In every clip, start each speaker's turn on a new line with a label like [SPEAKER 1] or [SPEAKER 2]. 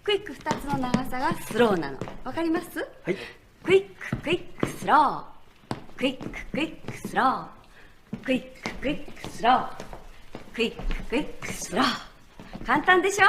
[SPEAKER 1] クイック2つの長さがスローなの。わかります？
[SPEAKER 2] はい。
[SPEAKER 1] クイッククイックスロー。クイッククイックスロー。クイッククイックスロー。クイッククイックスロー。簡単でしょ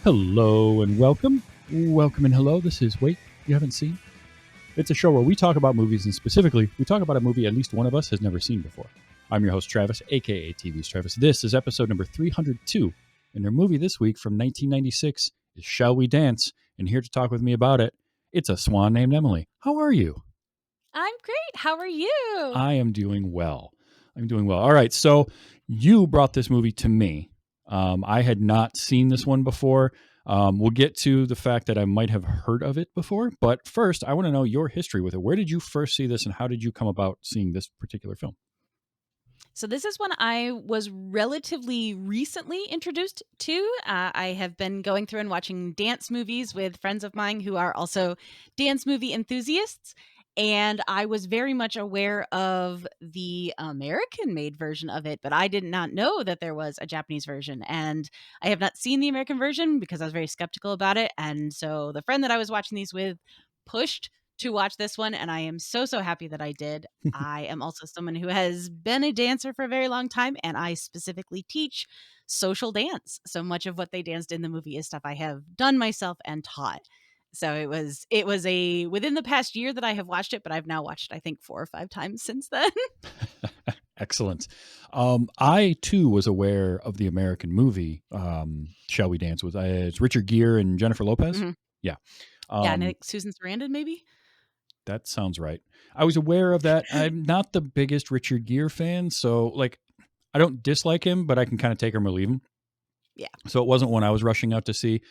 [SPEAKER 2] Hello and welcome. Welcome and hello. This is Wait, You Haven't Seen? It's a show where we talk about movies, and specifically, we talk about a movie at least one of us has never seen before. I'm your host, Travis, aka TV's Travis. This is episode number 302, and our movie this week from 1996 is Shall We Dance? And here to talk with me about it, it's a swan named Emily. How are you?
[SPEAKER 3] I'm great. How are you?
[SPEAKER 2] I am doing well. All right, so you brought this movie to me. I had not seen this one before. We'll get to the fact that I might have heard of it before, but first, I want to know your history with it. Where did you first see this, and how did you come about seeing this particular film?
[SPEAKER 3] So this is one I was relatively recently introduced to. I have been going through and watching dance movies with friends of mine who are also dance movie enthusiasts. And I was very much aware of the American-made version of it, but I did not know that there was a Japanese version. And I have not seen the American version because I was very skeptical about it. And so the friend that I was watching these with pushed to watch this one, and I am so happy that I did. I am also someone who has been a dancer for a very long time, and I specifically teach social dance. So much of what they danced in the movie is stuff I have done myself and taught. So it was a within the past year that I have watched it, but I've now watched it, I think 4 or 5 times since then.
[SPEAKER 2] Excellent. I too was aware of the American movie Shall We Dance? With it's Richard Gere and Jennifer Lopez.
[SPEAKER 3] Mm-hmm.
[SPEAKER 2] Yeah.
[SPEAKER 3] Yeah, and I think Susan Sarandon maybe.
[SPEAKER 2] That sounds right. I was aware of that. I'm not the biggest Richard Gere fan, so like I don't dislike him, but I can kind of take him or leave him.
[SPEAKER 3] Yeah.
[SPEAKER 2] So it wasn't one I was rushing out to see.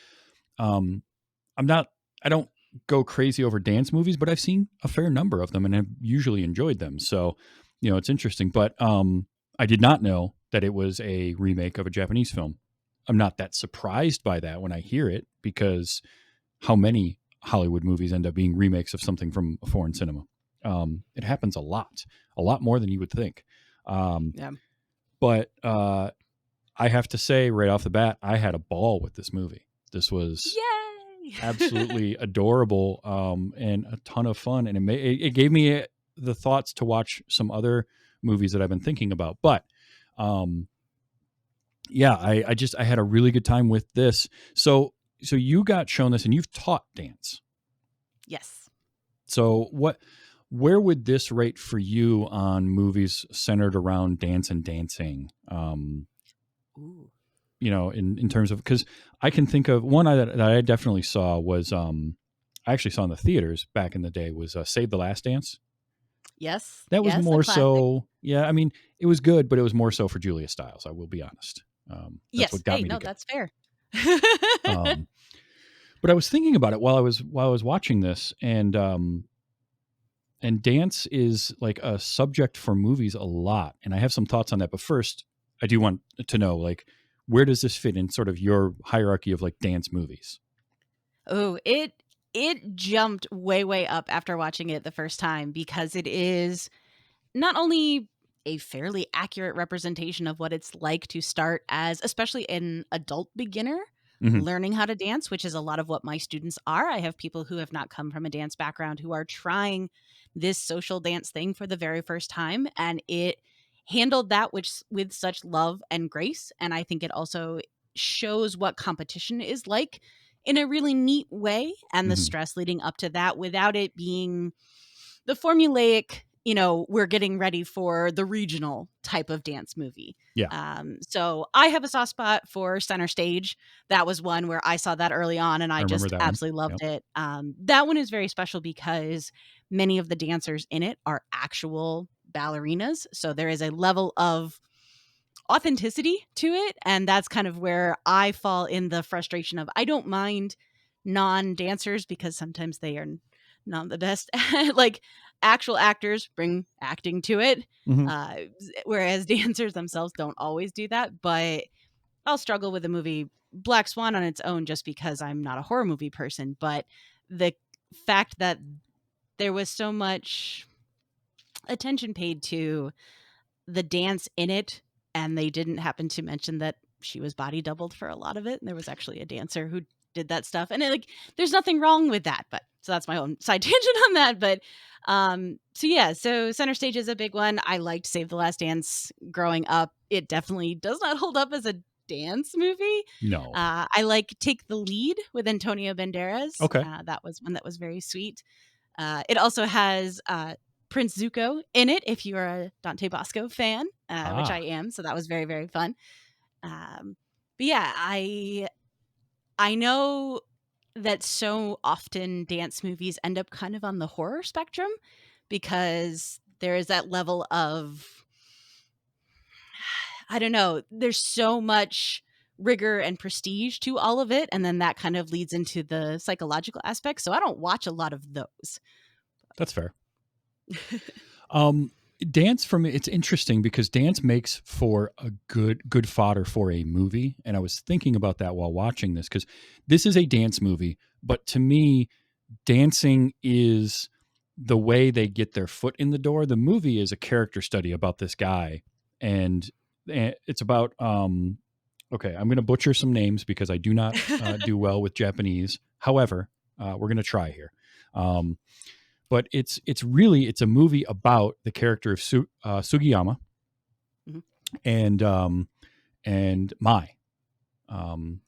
[SPEAKER 2] I don't go crazy over dance movies, but I've seen a fair number of them and have usually enjoyed them. So, it's interesting. But I did not know that it was a remake of a Japanese film. I'm not that surprised by that when I hear it, because how many Hollywood movies end up being remakes of something from a foreign cinema? It happens a lot more than you would think.
[SPEAKER 3] Yeah.
[SPEAKER 2] But I have to say right off the bat, I had a ball with this movie. This was
[SPEAKER 3] Yay!
[SPEAKER 2] absolutely adorable and a ton of fun. And it gave me the thoughts to watch some other movies that I've been thinking about. But yeah, I had a really good time with this. So you got shown this, and you've taught dance.
[SPEAKER 3] Yes.
[SPEAKER 2] So where would this rate for you on movies centered around dance and dancing?
[SPEAKER 3] Ooh.
[SPEAKER 2] In terms of, because I can think of one that I definitely saw was I actually saw in the theaters back in the day was Save the Last Dance.
[SPEAKER 3] Yes.
[SPEAKER 2] That was
[SPEAKER 3] yes,
[SPEAKER 2] more so. Yeah, I mean, it was good, but it was more so for Julia Stiles. I will be honest. That's
[SPEAKER 3] Yes.
[SPEAKER 2] what got me to
[SPEAKER 3] no,
[SPEAKER 2] go.
[SPEAKER 3] that's fair.
[SPEAKER 2] But I was thinking about it while I was watching this, and dance is like a subject for movies a lot, and I have some thoughts on that. But first, I do want to know, like, where does this fit in sort of your hierarchy of like dance movies?
[SPEAKER 3] Oh, it jumped way up after watching it the first time, because it is not only a fairly accurate representation of what it's like to start as, especially an adult beginner, learning how to dance, which is a lot of what my students are. I have people who have not come from a dance background who are trying this social dance thing for the very first time, and it handled that with such love and grace. And I think it also shows what competition is like in a really neat way, and the stress leading up to that, without it being the formulaic, we're getting ready for the regional type of dance movie.
[SPEAKER 2] Yeah.
[SPEAKER 3] So I have a soft spot for Center Stage. That was one where I saw that early on, and I
[SPEAKER 2] remember
[SPEAKER 3] just
[SPEAKER 2] that one.
[SPEAKER 3] absolutely loved
[SPEAKER 2] Yep.
[SPEAKER 3] it. That one is very special because many of the dancers in it are actual ballerinas. So there is a level of authenticity to it. And that's kind of where I fall in the frustration of, I don't mind non-dancers because sometimes they are not the best. Like, actual actors bring acting to it, whereas dancers themselves don't always do that. But I'll struggle with the movie Black Swan on its own just because I'm not a horror movie person, but the fact that there was so much attention paid to the dance in it, and they didn't happen to mention that she was body doubled for a lot of it, and there was actually a dancer who did that stuff, and there's nothing wrong with that, but so that's my own side tangent on that. But so Center Stage is a big one. I liked Save the Last Dance growing up. It definitely does not hold up as a dance movie.
[SPEAKER 2] No.
[SPEAKER 3] I like Take the Lead with Antonio Banderas.
[SPEAKER 2] Okay.
[SPEAKER 3] That was one that was very sweet. It also has Prince Zuko in it, if you are a Dante Bosco fan, which I am. So that was very, very fun. But yeah, I know that so often dance movies end up kind of on the horror spectrum because there is that level of, I don't know, there's so much rigor and prestige to all of it. And then that kind of leads into the psychological aspects. So I don't watch a lot of those.
[SPEAKER 2] That's fair. Dance, for me, it's interesting because dance makes for a good fodder for a movie. And I was thinking about that while watching this, because this is a dance movie, but to me, dancing is the way they get their foot in the door. The movie is a character study about this guy, and it's about okay, I'm going to butcher some names because I do not do well with Japanese. However, we're going to try here. But it's a movie about the character of Sugiyama and Mai,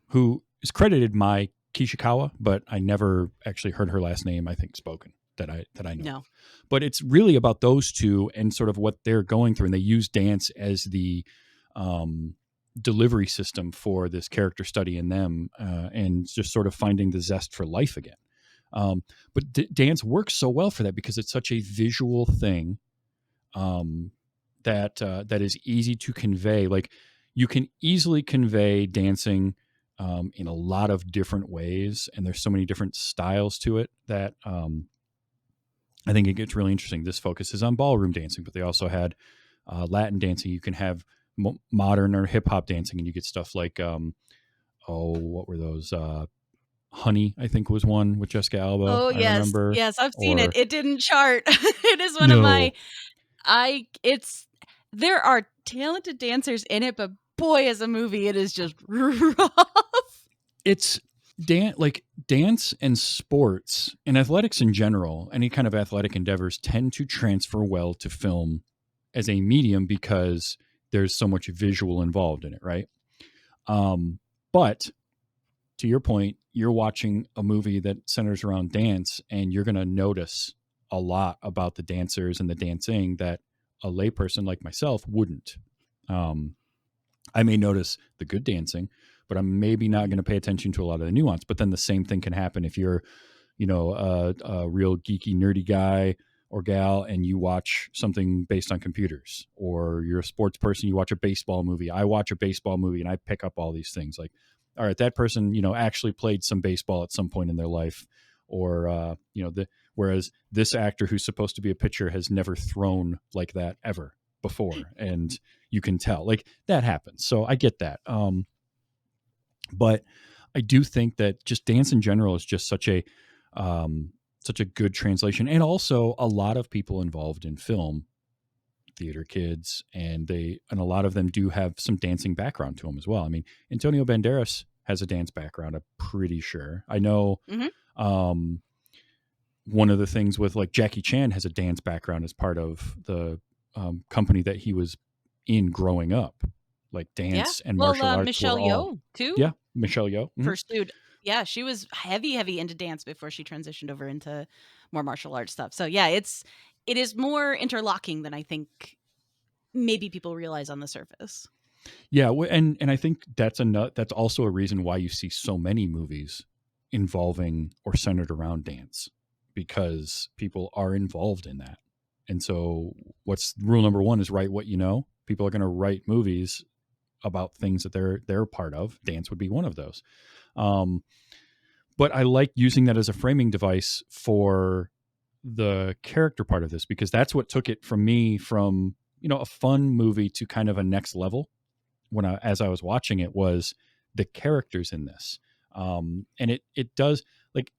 [SPEAKER 2] who is credited Mai Kishikawa, but I never actually heard her last name, I think, spoken that I know.
[SPEAKER 3] No.
[SPEAKER 2] But it's really about those two and sort of what they're going through, and they use dance as the delivery system for this character study in them, and just sort of finding the zest for life again. But dance works so well for that because it's such a visual thing that is easy to convey. Like, you can easily convey dancing in a lot of different ways, and there's so many different styles to it that I think it gets really interesting. This focuses on ballroom dancing, but they also had Latin dancing. You can have modern or hip hop dancing, and you get stuff like what were those? Honey, I think, was one with Jessica Alba.
[SPEAKER 3] Oh,
[SPEAKER 2] I
[SPEAKER 3] yes.
[SPEAKER 2] remember.
[SPEAKER 3] Yes, I've seen it. It didn't chart. It is one of my there are talented dancers in it, but boy, as a movie, it is just rough.
[SPEAKER 2] It's dance and sports and athletics in general, any kind of athletic endeavors tend to transfer well to film as a medium because there's so much visual involved in it, right? But to your point, you're watching a movie that centers around dance, and you're going to notice a lot about the dancers and the dancing that a layperson like myself wouldn't. I may notice the good dancing, but I'm maybe not going to pay attention to a lot of the nuance. But then the same thing can happen if you're, a real geeky, nerdy guy or gal, and you watch something based on computers, or you're a sports person, you watch a baseball movie. I watch a baseball movie and I pick up all these things like, all right, that person, actually played some baseball at some point in their life, or, whereas this actor who's supposed to be a pitcher has never thrown like that ever before. And you can tell like that happens. So I get that. But I do think that just dance in general is just such a good translation. And also a lot of people involved in film, theater kids, and a lot of them do have some dancing background to them as well. I mean, Antonio Banderas has a dance background, I'm pretty sure. I know one of the things with like Jackie Chan has a dance background as part of the company that he was in growing up, like dance and martial arts.
[SPEAKER 3] Michelle Yeoh too.
[SPEAKER 2] Yeah, Michelle Yeoh
[SPEAKER 3] pursued. Yeah, she was heavy into dance before she transitioned over into more martial arts stuff. So yeah, it is more interlocking than I think maybe people realize on the surface.
[SPEAKER 2] Yeah, and I think that's also a reason why you see so many movies involving or centered around dance, because people are involved in that. And so what's rule number one is write what you know. People are going to write movies about things that they're a part of. Dance would be one of those. But I like using that as a framing device for the character part of this, because that's what took it from me from, a fun movie to kind of a next level as I was watching it was the characters in this. And it does, like,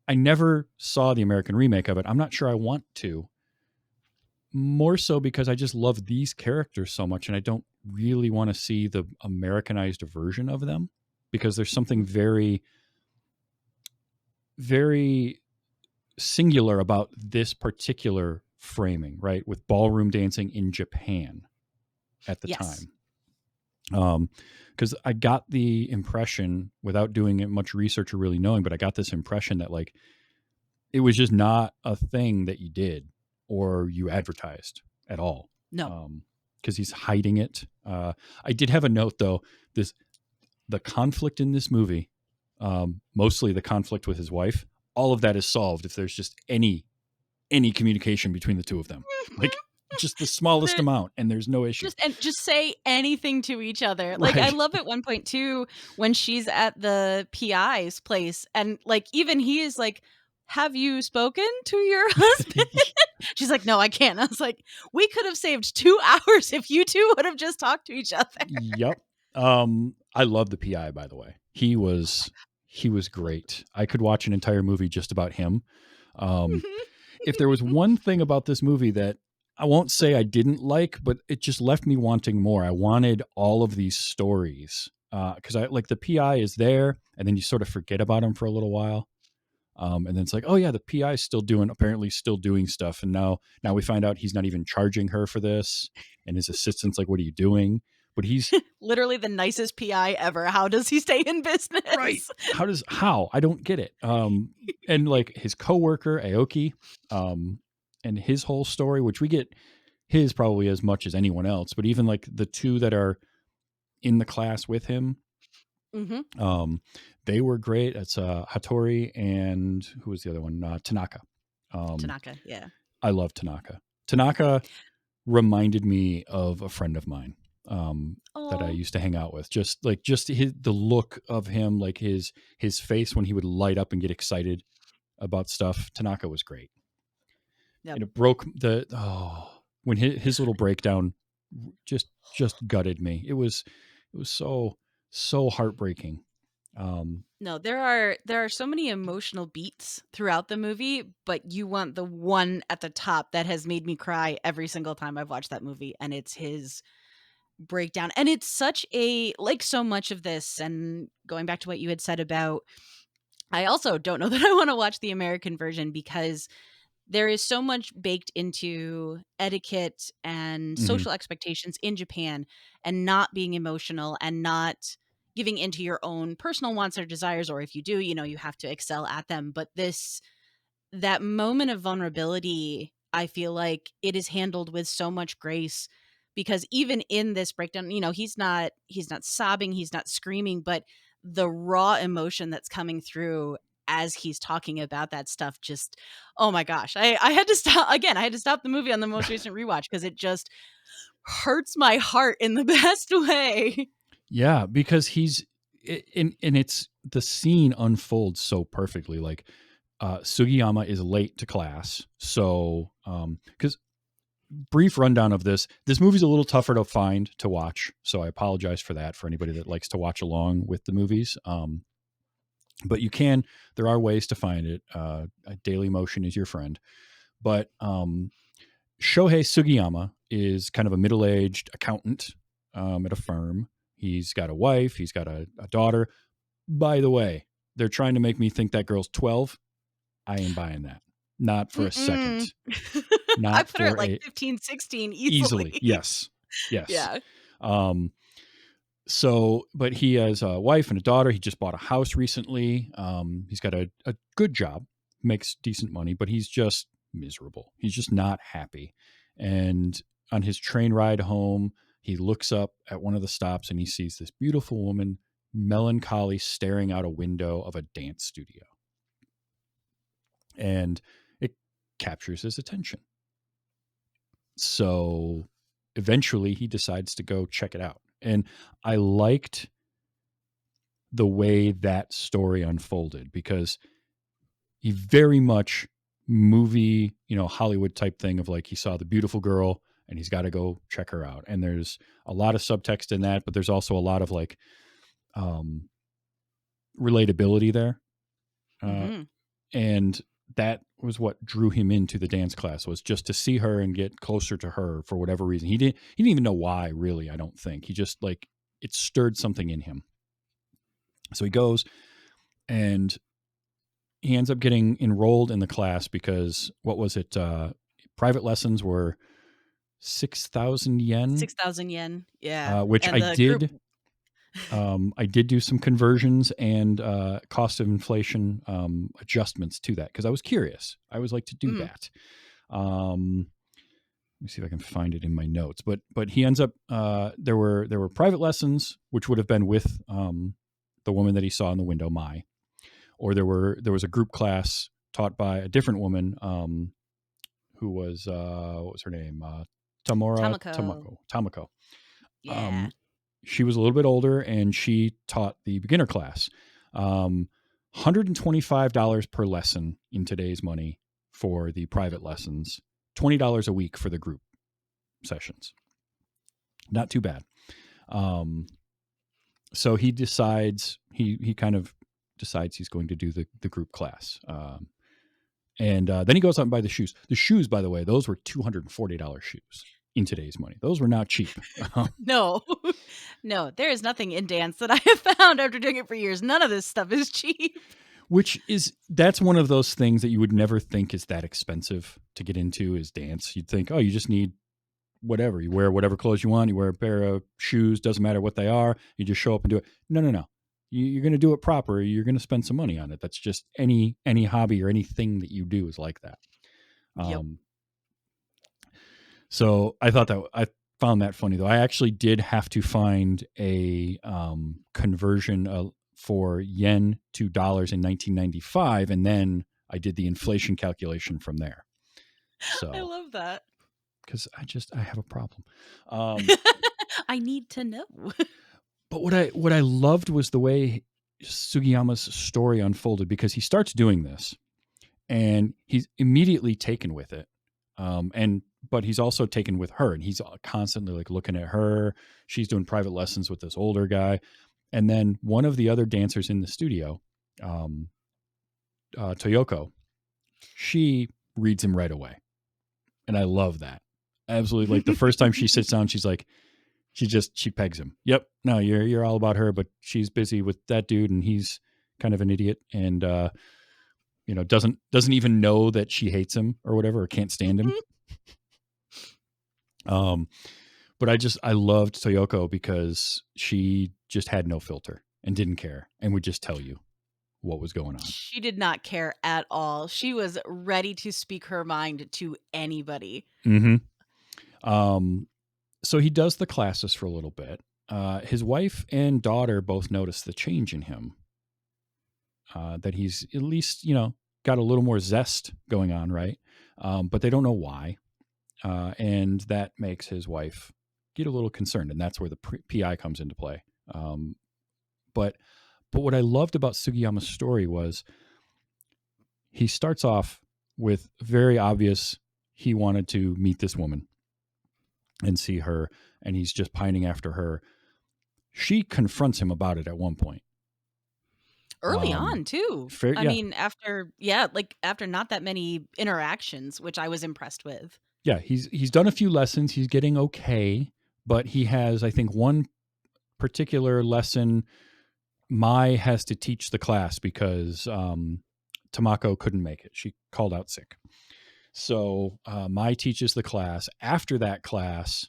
[SPEAKER 2] I never saw the American remake of it. I'm not sure I want to, more so because I just love these characters so much and I don't really want to see the Americanized version of them, because there's something very, very singular about this particular framing, right? With ballroom dancing in Japan at the
[SPEAKER 3] Yes.
[SPEAKER 2] time. Because I got the impression, without doing it much research or really knowing, but I got this impression that, like, it was just not a thing that you did or you advertised at all.
[SPEAKER 3] No.
[SPEAKER 2] Because he's hiding it. I did have a note though. The conflict in this movie, mostly the conflict with his wife, all of that is solved if there's just any communication between the two of them, like just the smallest
[SPEAKER 3] There-
[SPEAKER 2] amount, and there's no issue.
[SPEAKER 3] just say anything to each other. Like, I
[SPEAKER 2] Right.
[SPEAKER 3] love at one point too when she's at the PI's place and like even he is like, have you spoken to your husband? She's like, no, I can't. I was like, we could have saved 2 hours if you two would have just talked to each other.
[SPEAKER 2] Yep. I love the PI, by the way. He was great. I could watch an entire movie just about him. If there was one thing about this movie that I won't say I didn't like, but it just left me wanting more. I wanted all of these stories, because I like the PI is there, and then you sort of forget about him for a little while, and then it's like, oh yeah, the PI is apparently still doing stuff, and now we find out he's not even charging her for this, and his assistant's like, what are you doing? But he's
[SPEAKER 3] Literally the nicest PI ever. How does he stay in business?
[SPEAKER 2] right. How? I don't get it. And like his coworker Aoki, and his whole story, which we get his probably as much as anyone else, but even like the two that are in the class with him, they were great. It's Hattori and who was the other one? Tanaka.
[SPEAKER 3] Tanaka, yeah.
[SPEAKER 2] I love Tanaka. Tanaka reminded me of a friend of mine, that I
[SPEAKER 3] Aw.
[SPEAKER 2] used to hang out with. Just the look of him, like his face when he would light up and get excited about stuff. Tanaka was great.
[SPEAKER 3] Yep.
[SPEAKER 2] And it broke when his little breakdown just gutted me. It was so heartbreaking.
[SPEAKER 3] No, there are so many emotional beats throughout the movie, but you want the one at the top that has made me cry every single time I've watched that movie, and it's his breakdown. And it's such a, like, so much of this, and going back to what you had said about, I also don't know that I want to watch the American version because there is so much baked into etiquette and
[SPEAKER 2] Mhm.
[SPEAKER 3] social expectations in Japan, and not being emotional and not giving into your own personal wants or desires, or if you do, you have to excel at them. But that moment of vulnerability, I feel like it is handled with so much grace, because even in this breakdown, he's not sobbing, he's not screaming, but the raw emotion that's coming through as he's talking about that stuff, just, oh my gosh, I had to stop again. I had to stop the movie on the most recent rewatch because it just hurts my heart in the best way.
[SPEAKER 2] Yeah, because and it's the scene unfolds so perfectly. Like, Sugiyama is late to class, so because brief rundown of this movie's a little tougher to find to watch, so I apologize for that for anybody that likes to watch along with the movies. But there are ways to find it. Daily Motion is your friend. But Shohei Sugiyama is kind of a middle-aged accountant, at a firm. He's got a wife, he's got a daughter. By the way, they're trying to make me think that girl's 12. I ain't buying that. Not for a second.
[SPEAKER 3] I
[SPEAKER 2] Not
[SPEAKER 3] put her at
[SPEAKER 2] for
[SPEAKER 3] like 15, 16 easily.
[SPEAKER 2] easily. Yes.
[SPEAKER 3] Yeah.
[SPEAKER 2] So, but he has a wife and a daughter. He just bought a house recently. He's got a good job, makes decent money, but he's just miserable. He's just not happy. And on his train ride home, he looks up at one of the stops and he sees this beautiful woman, melancholy, staring out a window of a dance studio. And it captures his attention. So eventually he decides to go check it out. And I liked the way that story unfolded because he very much movie, Hollywood type thing of like he saw the beautiful girl and he's got to go check her out. And there's a lot of subtext in that, but there's also a lot of like relatability there.
[SPEAKER 3] Mm-hmm.
[SPEAKER 2] And that was what drew him into the dance class, was just to see her and get closer to her for whatever reason. He didn't even know why, really. I don't think. He just like, it stirred something in him. So he goes and he ends up getting enrolled in the class because what was it? Private lessons were 6,000 yen,
[SPEAKER 3] 6,000 yen. Yeah.
[SPEAKER 2] which
[SPEAKER 3] And
[SPEAKER 2] I
[SPEAKER 3] the group.
[SPEAKER 2] did. I did do some conversions and cost of inflation adjustments to that because I was curious. I always like to do
[SPEAKER 3] Mhm.
[SPEAKER 2] that. Let me see if I can find it in my notes. But he ends up there were private lessons which would have been with the woman that he saw in the window, Mai, or there was a group class taught by a different woman who was what was her name? Tamako.
[SPEAKER 3] Yeah.
[SPEAKER 2] She was a little bit older and she taught the beginner class. $125 per lesson in today's money for the private lessons, $20 a week for the group sessions. Not too bad. So he decides, he kind of decides he's going to do the group class. And then he goes out and buys the shoes. The shoes, by the way, those were $240 shoes in today's money. Those were not cheap.
[SPEAKER 3] No. No, there is nothing in dance that I have found after doing it for years. None of this stuff is cheap.
[SPEAKER 2] That's one of those things that you would never think is that expensive to get into, is dance. You'd think, oh, you just need whatever. You wear whatever clothes you want. You wear a pair of shoes, doesn't matter what they are. You just show up and do it. No. You're going to do it proper. You're going to spend some money on it. That's just any hobby or anything that you do is like that.
[SPEAKER 3] Yep.
[SPEAKER 2] So I found that funny, though. I actually did have to find a conversion for yen to dollars in 1995, and then I did the inflation calculation from there. So
[SPEAKER 3] I love that.
[SPEAKER 2] because I have a problem.
[SPEAKER 3] I need to know.
[SPEAKER 2] But what I loved was the way Sugiyama's story unfolded, because he starts doing this and he's immediately taken with it. But he's also taken with her, and he's constantly like looking at her. She's doing private lessons with this older guy. And then one of the other dancers in the studio, Toyoko, she reads him right away. And I love that. Absolutely. Like the first time she sits down, she's like, she pegs him. Yep. No, you're all about her, but she's busy with that dude and he's kind of an idiot. And, doesn't even know that she hates him or whatever, or can't stand him. But I loved Toyoko because she just had no filter and didn't care and would just tell you what was going on.
[SPEAKER 3] She did not care at all. She was ready to speak her mind to anybody.
[SPEAKER 2] Mm-hmm. So he does the classes for a little bit. His wife and daughter both notice the change in him. That he's at least, got a little more zest going on, right? But they don't know why. And that makes his wife get a little concerned, and that's where the PI comes into play. But what I loved about Sugiyama's story was he starts off with very obvious, he wanted to meet this woman and see her, and he's just pining after her. She confronts him about it at one point.
[SPEAKER 3] Early on, too. I mean, after not that many interactions, which I was impressed with.
[SPEAKER 2] Yeah, he's done a few lessons. He's getting okay, but he has, I think, one particular lesson Mai has to teach the class because Tamako couldn't make it. She called out sick. So Mai teaches the class. After that class,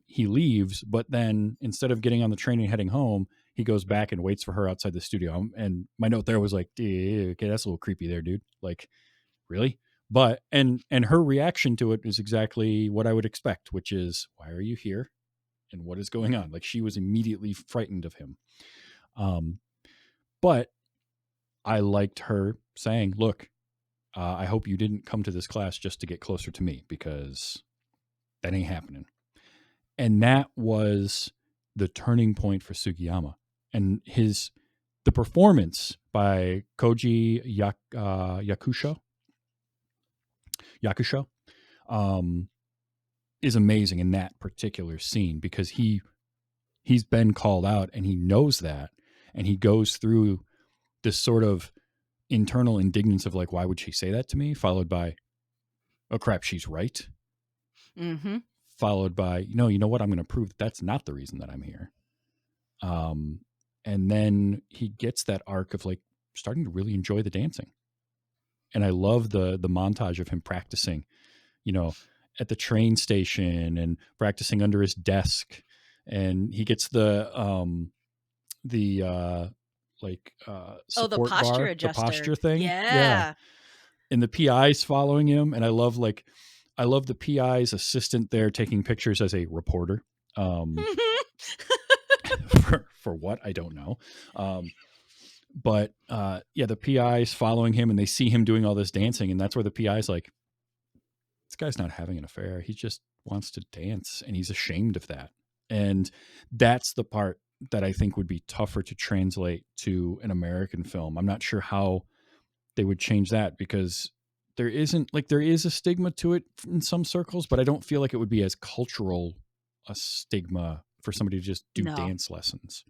[SPEAKER 2] he leaves, but then instead of getting on the train and heading home, he goes back and waits for her outside the studio. And my note there was like, okay, that's a little creepy there, dude. Like, really? But and her reaction to it is exactly what I would expect, which is, why are you here? And what is going on? Like, she was immediately frightened of him. But I liked her saying, look, I hope you didn't come to this class just to get closer to me, because that ain't happening. And that was the turning point for Sugiyama. And the performance by Koji Yakusho, is amazing in that particular scene, because he's been called out and he knows that, and he goes through this sort of internal indignance of like, why would she say that to me, followed by, oh crap, she's right,
[SPEAKER 3] Mm-hmm.
[SPEAKER 2] followed by, you know what, I'm going to prove that that's not the reason that I'm here. And then he gets that arc of like starting to really enjoy the dancing. And I love the montage of him practicing, at the train station and practicing under his desk. And he gets the
[SPEAKER 3] Oh, the
[SPEAKER 2] support
[SPEAKER 3] posture
[SPEAKER 2] bar, the
[SPEAKER 3] adjuster.
[SPEAKER 2] posture thing. Yeah.
[SPEAKER 3] Yeah.
[SPEAKER 2] And the PI's following him. And I love the PI's assistant there taking pictures as a reporter. For what, I don't know. But the PI's following him and they see him doing all this dancing, and that's where the PI's like, this guy's not having an affair. He just wants to dance, and he's ashamed of that. And that's the part that I think would be tougher to translate to an American film. I'm not sure how they would change that, because there is a stigma to it in some circles, but I don't feel like it would be as cultural a stigma for somebody to just do
[SPEAKER 3] No.
[SPEAKER 2] dance lessons.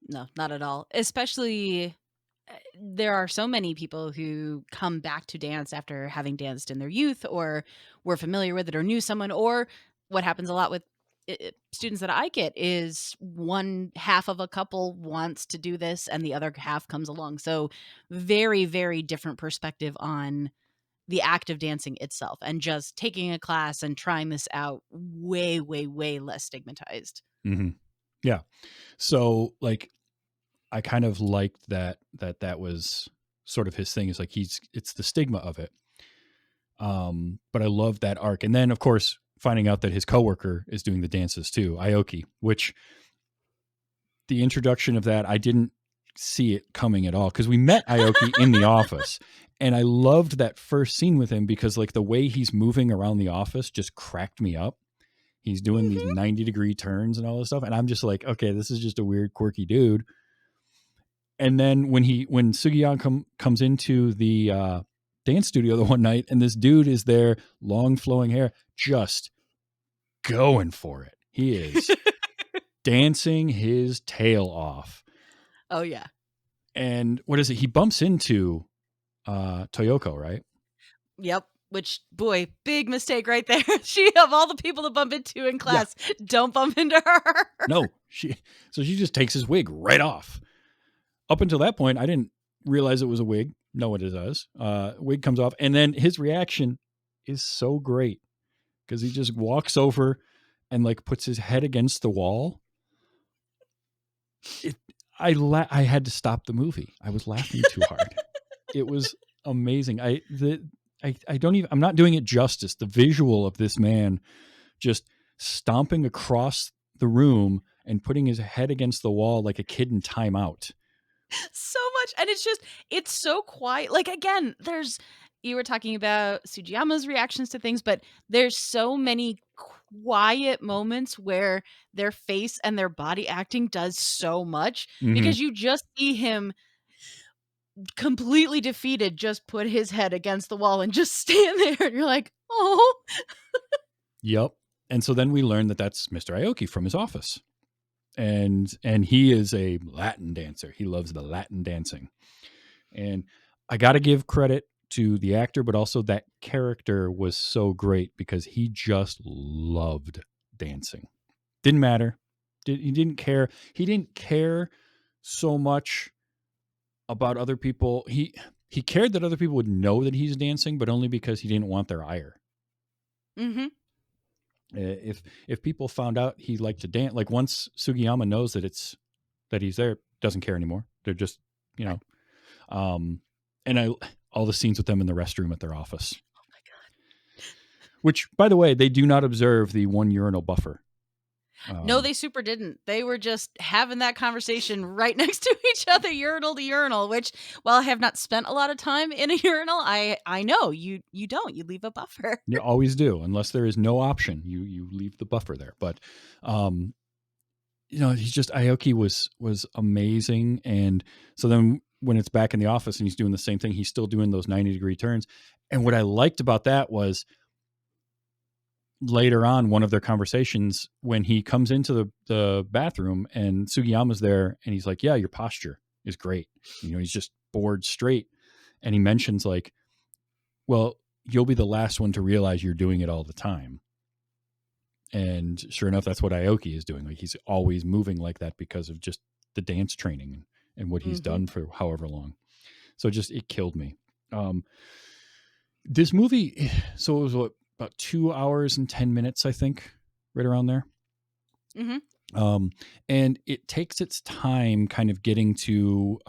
[SPEAKER 3] No, not at all. Especially, there are so many people who come back to dance after having danced in their youth, or were familiar with it, or knew someone. Or what happens a lot with students that I get is one half of a couple wants to do this and the other half comes along. So very, very different perspective on the act of dancing itself, and just taking a class and trying this out, way, way, way less stigmatized.
[SPEAKER 2] Mm-hmm. Yeah. So like, I kind of liked that was sort of his thing, is like it's the stigma of it. But I love that arc. And then of course, finding out that his coworker is doing the dances too, Aoki, which the introduction of that, I didn't see it coming at all, because we met Aoki in the office, and I loved that first scene with him, because like the way he's moving around the office just cracked me up. He's doing these 90-degree turns and all this stuff, and I'm just like, okay, this is just a weird, quirky dude. And then when Sugiyama comes into the dance studio the one night, and this dude is there, long flowing hair, just going for it. He is dancing his tail off.
[SPEAKER 3] Oh yeah.
[SPEAKER 2] And what is it? He bumps into Toyoko, right?
[SPEAKER 3] Yep. Which, boy, big mistake right there. She, of all the people to bump into in class, don't bump into her.
[SPEAKER 2] No, she just takes his wig right off. Up until that point, I didn't realize it was a wig. No one does. Wig comes off, and then his reaction is so great, because he just walks over and like puts his head against the wall. I had to stop the movie. I was laughing too hard. It was amazing. I'm not doing it justice. The visual of this man just stomping across the room and putting his head against the wall like a kid in timeout.
[SPEAKER 3] So much. And it's so quiet. Like, again, you were talking about Sugiyama's reactions to things, but there's so many quiet moments where their face and their body acting does so much, because you just see him completely defeated, just put his head against the wall and just stand there, and you're like, oh.
[SPEAKER 2] Yep. And so then we learn that that's Mr. Aoki from his office. And he is a Latin dancer. He loves the Latin dancing. And I got to give credit to the actor, but also that character was so great, because he just loved dancing. Didn't matter. He didn't care. He didn't care so much about other people. He cared that other people would know that he's dancing, but only because he didn't want their ire.
[SPEAKER 3] Mm-hmm.
[SPEAKER 2] If people found out he liked to dance, like once Sugiyama knows that he's there, doesn't care anymore. They're just, and all the scenes with them in the restroom at their office.
[SPEAKER 3] Oh my God.
[SPEAKER 2] Which, by the way, they do not observe the 1 urinal buffer.
[SPEAKER 3] No, they super didn't. They were just having that conversation right next to each other, urinal to urinal, which, while I have not spent a lot of time in a urinal, I know you don't. You leave a buffer.
[SPEAKER 2] You always do, unless there is no option. You leave the buffer there. But, he's just, Aoki was amazing. And so then when it's back in the office and he's doing the same thing, he's still doing those 90-degree turns. And what I liked about that was later on, one of their conversations, when he comes into the bathroom and Sugiyama's there and he's like, yeah, your posture is great. He's just bored straight. And he mentions like, well, you'll be the last one to realize you're doing it all the time. And sure enough, that's what Aoki is doing. Like, he's always moving like that because of just the dance training and what he's done for however long. So it killed me. This movie, so it was about 2 hours and 10 minutes, I think, right around there. And it takes its time kind of getting to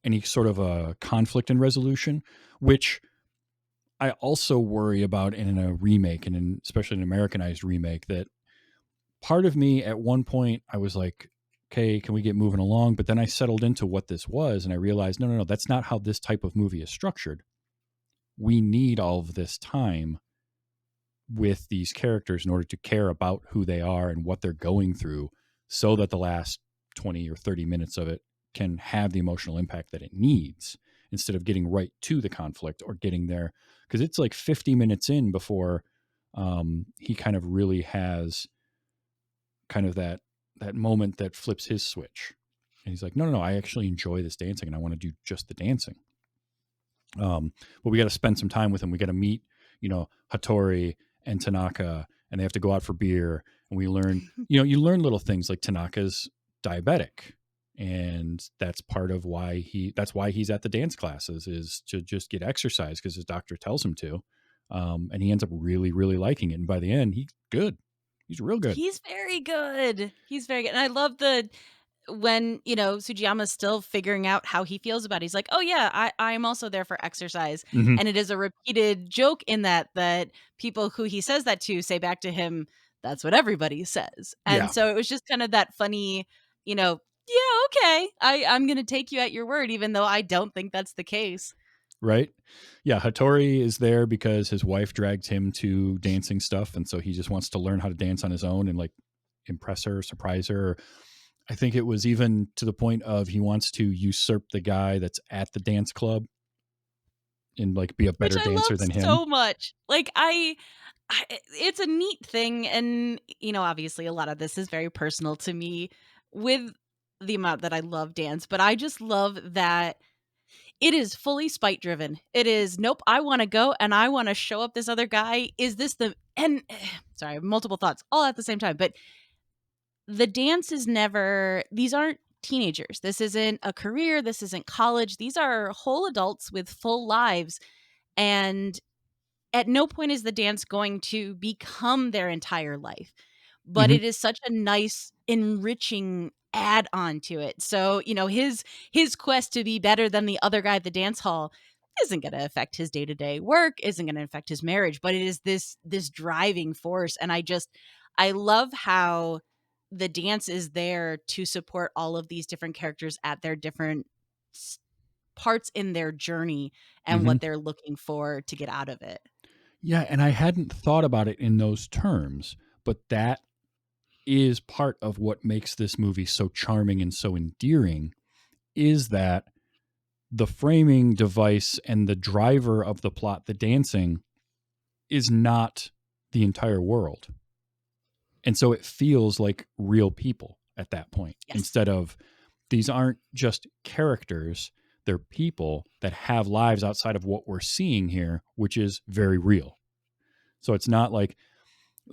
[SPEAKER 2] any sort of a conflict and resolution, which I also worry about in a remake, and especially an Americanized remake, that part of me at one point I was like, okay, can we get moving along? But then I settled into what this was and I realized, no, that's not how this type of movie is structured. We need all of this time with these characters in order to care about who they are and what they're going through, so that the last 20 or 30 minutes of it can have the emotional impact that it needs, instead of getting right to the conflict or getting there. Because it's like 50 minutes in before he kind of really has kind of that moment that flips his switch. And he's like, no, I actually enjoy this dancing and I want to do just the dancing. But we got to spend some time with him. We got to meet, Hattori and Tanaka, and they have to go out for beer. And we learn, you learn little things like Tanaka's diabetic. And that's part of why he's at the dance classes, is to just get exercise because his doctor tells him to. And he ends up really, really liking it. And by the end, he's good. He's real good.
[SPEAKER 3] He's very good. And I love when, Sugiyama's still figuring out how he feels about it. He's like, oh yeah, I'm also there for exercise.
[SPEAKER 2] Mm-hmm.
[SPEAKER 3] And it is a repeated joke in that people who he says that to say back to him, that's what everybody says. And so it was just kind of that funny, yeah, okay, I'm going to take you at your word, even though I don't think that's the case.
[SPEAKER 2] Right? Yeah, Hattori is there because his wife dragged him to dancing stuff, and so he just wants to learn how to dance on his own and like impress her, surprise her. I think it was even to the point of he wants to usurp the guy that's at the dance club and like be a better dancer than him.
[SPEAKER 3] So much. Like it's a neat thing, and obviously a lot of this is very personal to me with the amount that I love dance, but I just love that it is fully spite driven. It is, nope, I want to go and I want to show up this other guy. Is this sorry, I have multiple thoughts all at the same time, but the dance is never, these aren't teenagers. This isn't a career. This isn't college. These are whole adults with full lives. And at no point is the dance going to become their entire life. But it is such a nice, enriching add-on to it. So, his quest to be better than the other guy at the dance hall isn't going to affect his day-to-day work, isn't going to affect his marriage, but it is this driving force. And I love how the dance is there to support all of these different characters at their different parts in their journey and what they're looking for to get out of it.
[SPEAKER 2] Yeah, and I hadn't thought about it in those terms, but that is part of what makes this movie so charming and so endearing, is that the framing device and the driver of the plot, the dancing, is not the entire world. And so it feels like real people at that point. Yes. Instead of, these aren't just characters, they're people that have lives outside of what we're seeing here, which is very real. So it's not like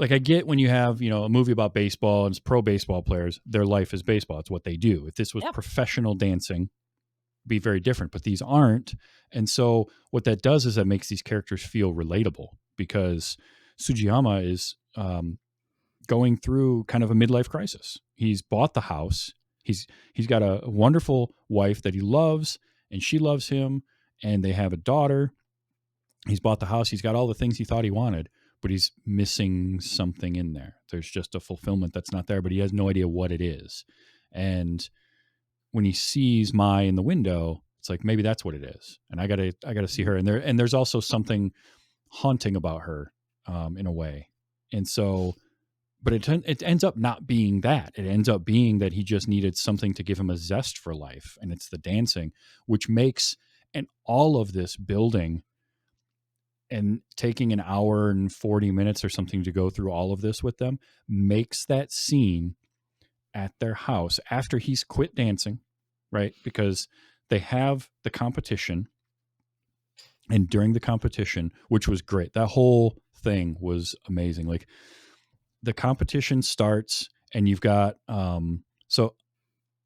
[SPEAKER 2] I get when you have, a movie about baseball and it's pro baseball players, their life is baseball. It's what they do. If this was professional dancing, it'd be very different, but these aren't. And so what that does is that makes these characters feel relatable, because Sugiyama is going through kind of a midlife crisis. He's bought the house. He's got a wonderful wife that he loves, and she loves him, and they have a daughter. He's bought the house. He's got all the things he thought he wanted, but he's missing something in there. There's just a fulfillment that's not there, but he has no idea what it is. And when he sees Mai in the window, it's like, maybe that's what it is. And I gotta see her. And there's also something haunting about her in a way. And so, but it ends up not being that. It ends up being that he just needed something to give him a zest for life. And it's the dancing, which makes, and all of this building and taking an hour and 40 minutes or something to go through all of this with them makes that scene at their house after he's quit dancing, right? Because they have the competition, and during the competition, which was great, that whole thing was amazing. Like the competition starts and you've got so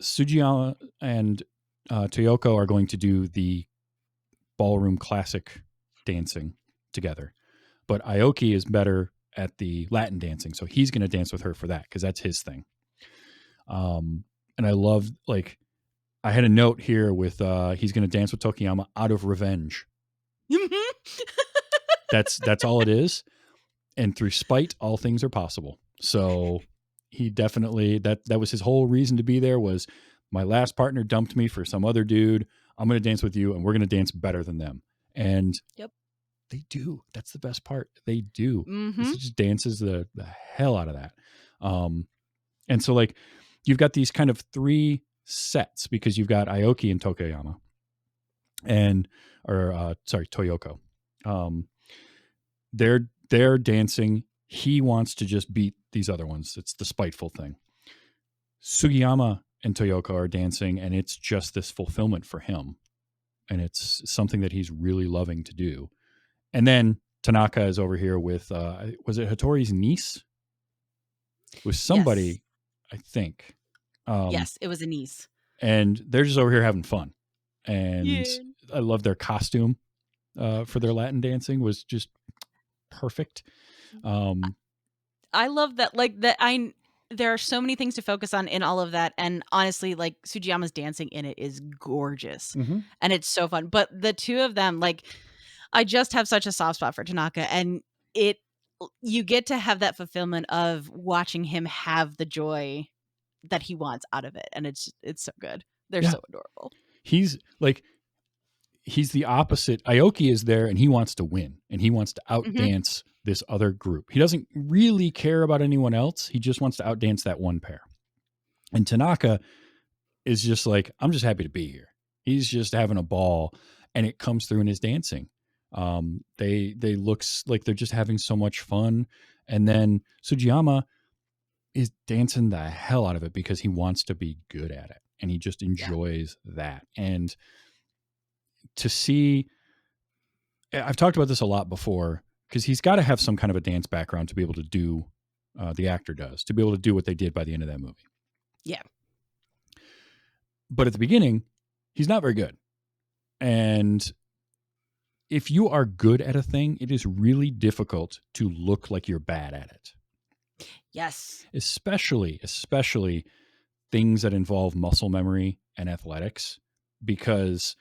[SPEAKER 2] Sugiyama and Toyoko are going to do the ballroom classic dancing together, but Aoki is better at the Latin dancing, so he's going to dance with her for that because that's his thing. And I love, like, I had a note here with he's going to dance with Tokiyama out of revenge. That's all it is. And through spite, all things are possible. So he definitely, that was his whole reason to be there, was my last partner dumped me for some other dude. I'm going to dance with you and we're going to dance better than them. And
[SPEAKER 3] Yep.
[SPEAKER 2] they do. That's the best part. They do.
[SPEAKER 3] Mm-hmm.
[SPEAKER 2] This just dances the hell out of that. And so, like, you've got these kind of three sets because you've got Aoki and Tokoyama Toyoko. They're dancing. He wants to just beat these other ones. It's the spiteful thing. Sugiyama and Toyoko are dancing, and it's just this fulfillment for him. And it's something that he's really loving to do. And then Tanaka is over here with, was it Hattori's niece? With somebody,
[SPEAKER 3] Yes.
[SPEAKER 2] I think.
[SPEAKER 3] Yes, it was a niece.
[SPEAKER 2] And they're just over here having fun. And
[SPEAKER 3] Yeah.
[SPEAKER 2] I love their costume for their Latin dancing was just perfect.
[SPEAKER 3] I love that. Like that, there are so many things to focus on in all of that, and honestly, like Sugiyama's dancing in it is gorgeous, and it's so fun. But the two of them, like, I just have such a soft spot for Tanaka, and you get to have that fulfillment of watching him have the joy that he wants out of it, and it's so good. They're so adorable.
[SPEAKER 2] He's the opposite. Aoki is there and he wants to win and he wants to outdance this other group. He doesn't really care about anyone else. He just wants to outdance that one pair. And Tanaka is just like, I'm just happy to be here. He's just having a ball, and it comes through in his dancing. They looks like they're just having so much fun. And then Sugiyama is dancing the hell out of it because he wants to be good at it and he just enjoys that. And to see, I've talked about this a lot before, because he's got to have some kind of a dance background to be able to do, the actor does, to be able to do what they did by the end of that movie.
[SPEAKER 3] Yeah.
[SPEAKER 2] But at the beginning, he's not very good. And if you are good at a thing, it is really difficult to look like you're bad at it.
[SPEAKER 3] Yes.
[SPEAKER 2] Especially things that involve muscle memory and athletics, because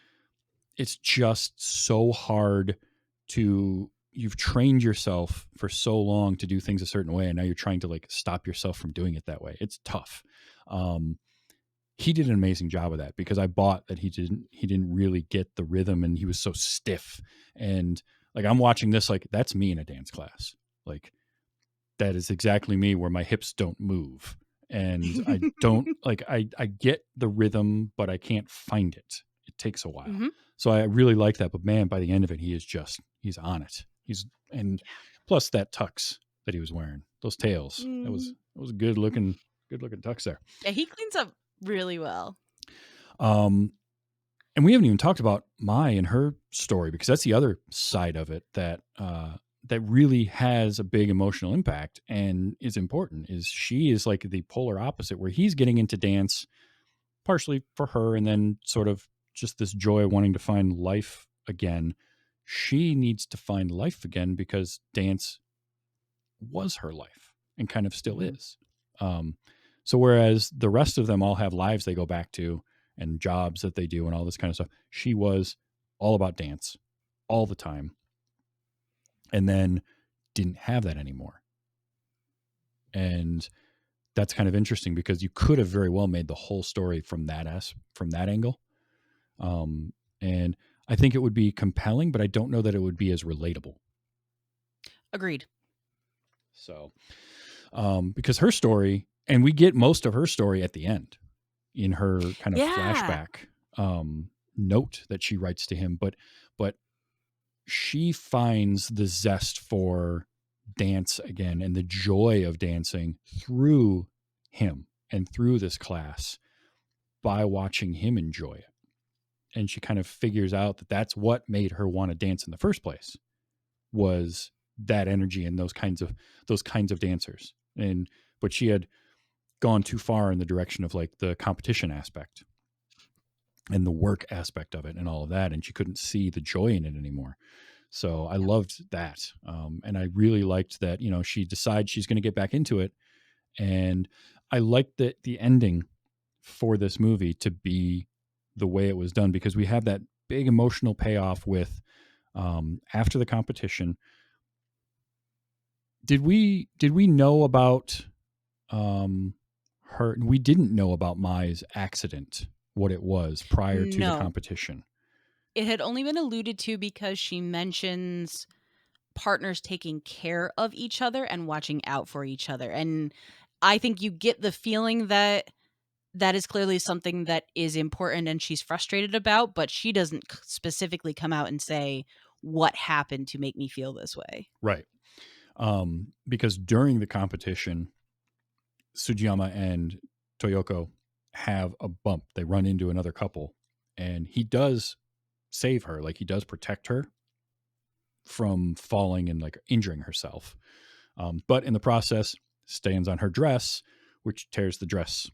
[SPEAKER 2] it's just so hard you've trained yourself for so long to do things a certain way, and now you're trying to, like, stop yourself from doing it that way. It's tough. He did an amazing job of that, because I bought that he didn't really get the rhythm, and he was so stiff. And, like, I'm watching this, like, that's me in a dance class. Like, that is exactly me, where my hips don't move. And I don't like, I get the rhythm, but I can't find it. It takes a while. So I really like that. But man, by the end of it, he's on it. Plus that tux that he was wearing, those tails, that was a good looking tux there.
[SPEAKER 3] Yeah, he cleans up really well.
[SPEAKER 2] And we haven't even talked about Mai and her story, because that's the other side of it that really has a big emotional impact and is important. Is she is like the polar opposite, where he's getting into dance partially for her, and then sort of just this joy of wanting to find life again. She needs to find life again because dance was her life and kind of still is. So whereas the rest of them all have lives they go back to and jobs that they do and all this kind of stuff, she was all about dance all the time, and then didn't have that anymore. And that's kind of interesting, because you could have very well made the whole story from that angle. And I think it would be compelling, but I don't know that it would be as relatable.
[SPEAKER 3] Agreed.
[SPEAKER 2] So, because her story, and we get most of her story at the end in her kind of flashback note that she writes to him, but she finds the zest for dance again and the joy of dancing through him and through this class by watching him enjoy it. And she kind of figures out that that's what made her want to dance in the first place, was that energy and those kinds of dancers. And but she had gone too far in the direction of like the competition aspect and the work aspect of it and all of that, and she couldn't see the joy in it anymore. So I loved that, and I really liked that, you know, she decides she's going to get back into it. And I liked that the ending for this movie to be the way it was done, because we have that big emotional payoff with after the competition. Did we know about her? We didn't know about Mai's accident, what it was prior to the
[SPEAKER 3] No,
[SPEAKER 2] competition.
[SPEAKER 3] it had only been alluded to because she mentions partners taking care of each other and watching out for each other. And I think you get the feeling that that is clearly something that is important and she's frustrated about, but she doesn't specifically come out and say what happened to make me feel this way.
[SPEAKER 2] Right. Because during the competition, Sujiyama and Toyoko have a bump. They run into another couple, and he does save her. Like, he does protect her from falling and like injuring herself. But in the process, stands on her dress, which tears the dress.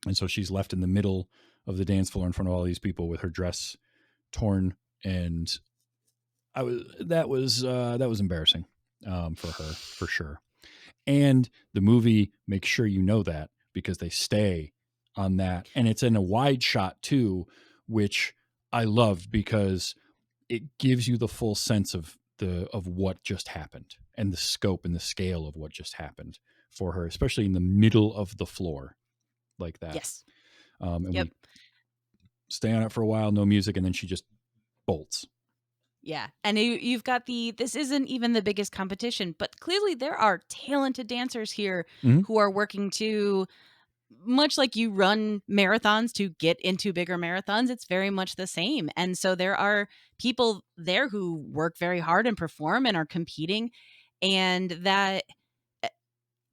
[SPEAKER 2] And so she's left in the middle of the dance floor in front of all these people with her dress torn. And that was embarrassing for her, for sure. And the movie makes sure you know that, because they stay on that, and it's in a wide shot too, which I loved, because it gives you the full sense of what just happened and the scope and the scale of what just happened for her, especially in the middle of the floor like that.
[SPEAKER 3] Yes.
[SPEAKER 2] And
[SPEAKER 3] Yep.
[SPEAKER 2] we stay on it for a while, no music, and then she just bolts.
[SPEAKER 3] Yeah. And you've got this isn't even the biggest competition, but clearly there are talented dancers here
[SPEAKER 2] Mhm.
[SPEAKER 3] who are working to, much like you run marathons to get into bigger marathons, it's very much the same. And so there are people there who work very hard and perform and are competing. And that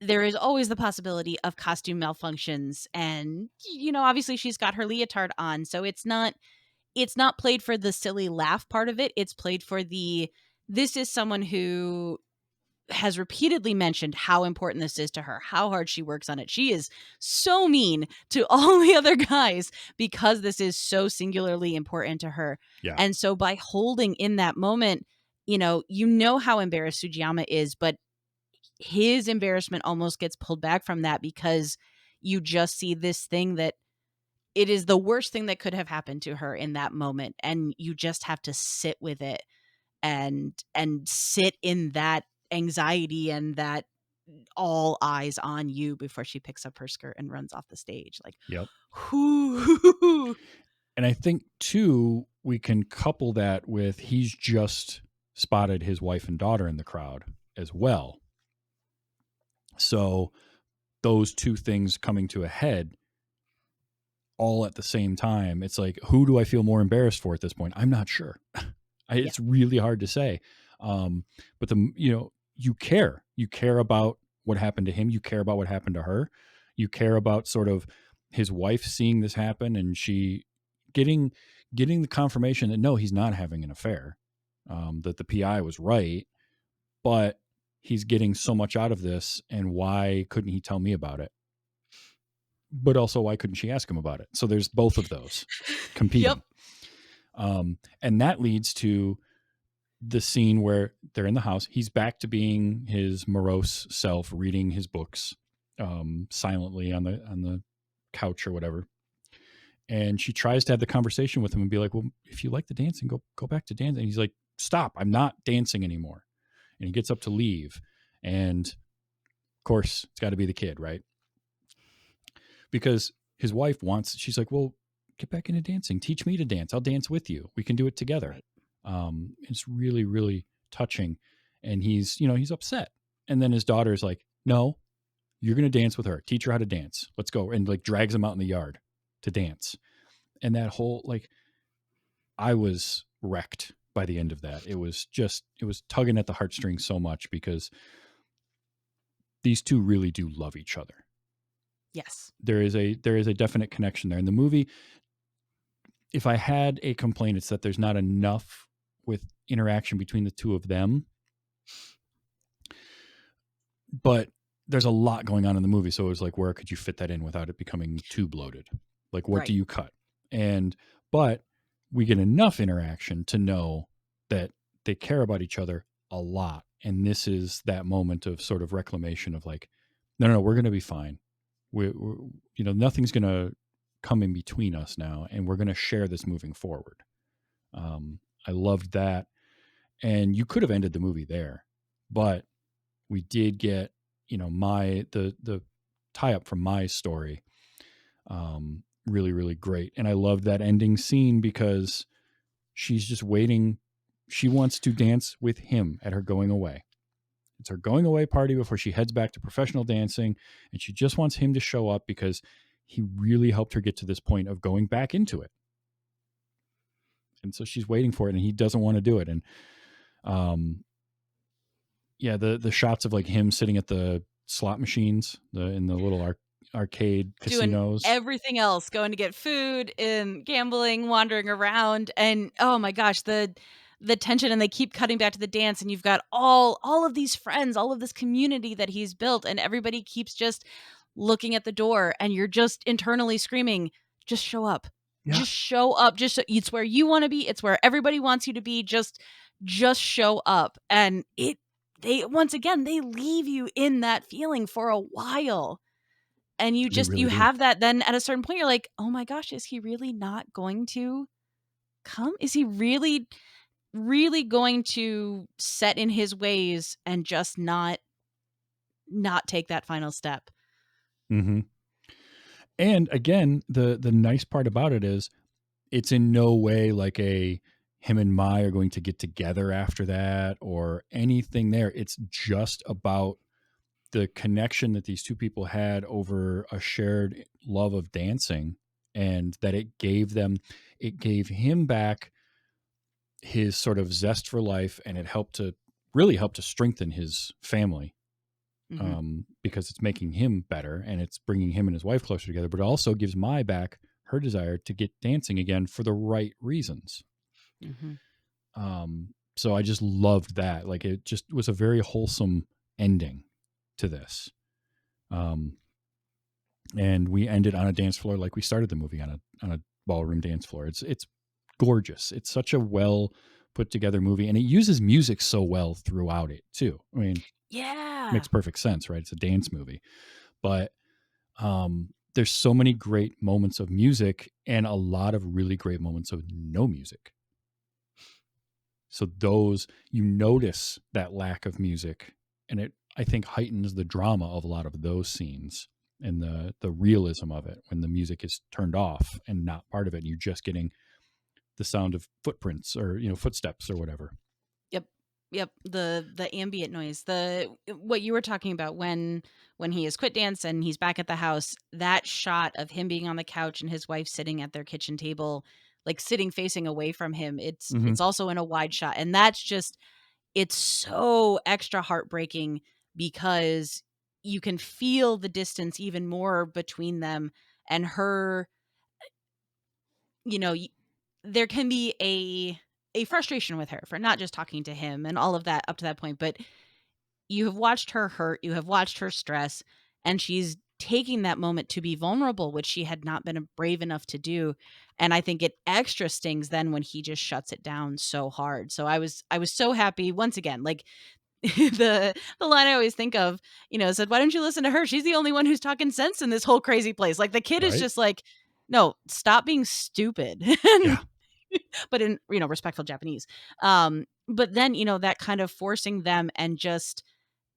[SPEAKER 3] there is always the possibility of costume malfunctions. And, obviously she's got her leotard on. So it's not played for the silly laugh part of it. It's played for this is someone who has repeatedly mentioned how important this is to her, how hard she works on it. She is so mean to all the other guys because this is so singularly important to her.
[SPEAKER 2] Yeah.
[SPEAKER 3] And so by holding in that moment, how embarrassed Sujiyama is, but his embarrassment almost gets pulled back from that because you just see this thing that it is the worst thing that could have happened to her in that moment, and you just have to sit with it and sit in that anxiety and that all eyes on you before she picks up her skirt and runs off the stage. Like,
[SPEAKER 2] Yep.
[SPEAKER 3] whoo.
[SPEAKER 2] And I think too, we can couple that with he's just spotted his wife and daughter in the crowd as well. So those two things coming to a head all at the same time, it's like, who do I feel more embarrassed for at this point? I'm not sure. It's really hard to say. But you care about what happened to him. You care about what happened to her. You care about sort of his wife seeing this happen and she getting the confirmation that no, he's not having an affair, that the PI was right, but he's getting so much out of this, and why couldn't he tell me about it? But also, why couldn't she ask him about it? So there's both of those competing.
[SPEAKER 3] Yep.
[SPEAKER 2] And that leads to the scene where they're in the house. He's back to being his morose self, reading his books silently on the couch or whatever. And she tries to have the conversation with him and be like, well, if you like the dancing, go back to dancing. And he's like, stop, I'm not dancing anymore. And he gets up to leave. And of course, it's got to be the kid, right? Because his wife she's like, well, get back into dancing. Teach me to dance. I'll dance with you. We can do it together.
[SPEAKER 3] Right.
[SPEAKER 2] It's really, really touching. And he's upset. And then his daughter's like, no, you're going to dance with her. Teach her how to dance. Let's go. And like drags him out in the yard to dance. And that whole, like, I was wrecked by the end of that. It was tugging at the heartstrings so much because these two really do love each other.
[SPEAKER 3] Yes.
[SPEAKER 2] There is a definite connection there. In the movie, if I had a complaint, it's that there's not enough with interaction between the two of them. But there's a lot going on in the movie, so it was like, where could you fit that in without it becoming too bloated? Like, what do
[SPEAKER 3] Right.
[SPEAKER 2] you cut? But we get enough interaction to know that they care about each other a lot. And this is that moment of sort of reclamation of like, no, we're going to be fine. We're nothing's going to come in between us now, and we're going to share this moving forward. I loved that. And you could have ended the movie there, but we did get, the tie up from my story, really, really great. And I loved that ending scene because she's just waiting. She wants to dance with him at her going away. It's her going away party before she heads back to professional dancing. And she just wants him to show up because he really helped her get to this point of going back into it. And so she's waiting for it, and he doesn't want to do it. And, yeah, the shots of like him sitting at the slot machines, in the little arcade
[SPEAKER 3] Doing
[SPEAKER 2] casinos.
[SPEAKER 3] everything else, going to get food and gambling, wandering around, and oh my gosh, the tension, and they keep cutting back to the dance, and you've got all of these friends, all of this community that he's built, and everybody keeps just looking at the door, and you're just internally screaming, just show up.
[SPEAKER 2] Yeah.
[SPEAKER 3] Just show up. It's where you want to be. It's where everybody wants you to be. Just show up. And they once again, they leave you in that feeling for a while. And you
[SPEAKER 2] They really do.
[SPEAKER 3] have that, then at a certain point you're like, "Oh my gosh, is he really not going to come? Is he really going to set in his ways and just not take that final step?"
[SPEAKER 2] Mm-hmm. And again, the nice part about it is it's in no way like him and Mai are going to get together after that or anything there. It's just about the connection that these two people had over a shared love of dancing, and that it gave him back his sort of zest for life, and it really helped to strengthen his family, because it's making him better and it's bringing him and his wife closer together, but it also gives Mai back her desire to get dancing again for the right reasons. So I just loved that. Like, it just was a very wholesome ending to this. And we ended on a dance floor like we started the movie, on a ballroom dance floor. It's gorgeous. It's such a well put together movie, and it uses music so well throughout it too. I mean,
[SPEAKER 3] Yeah.
[SPEAKER 2] makes perfect sense, right? It's a dance movie, but there's so many great moments of music and a lot of really great moments of no music. So those, you notice that lack of music, and it, I think, heightens the drama of a lot of those scenes and the realism of it when the music is turned off and not part of it, and you're just getting the sound of footprints or footsteps or whatever.
[SPEAKER 3] Yep. The ambient noise, what you were talking about when he has quit dance and he's back at the house, that shot of him being on the couch and his wife sitting at their kitchen table, like sitting facing away from him. It's also in a wide shot, and that's just, it's so extra heartbreaking because you can feel the distance even more between them and her. There can be a frustration with her for not just talking to him and all of that up to that point, but you have watched her hurt, you have watched her stress, and she's taking that moment to be vulnerable, which she had not been brave enough to do. And I think it extra stings then when he just shuts it down so hard. So I was so happy once again, like the line I always think of, said, "Why don't you listen to her? She's the only one who's talking sense in this whole crazy place." Like, the kid is
[SPEAKER 2] Right?
[SPEAKER 3] just like, "No, stop being stupid."
[SPEAKER 2] Yeah.
[SPEAKER 3] But in, respectful Japanese. But then, that kind of forcing them, and just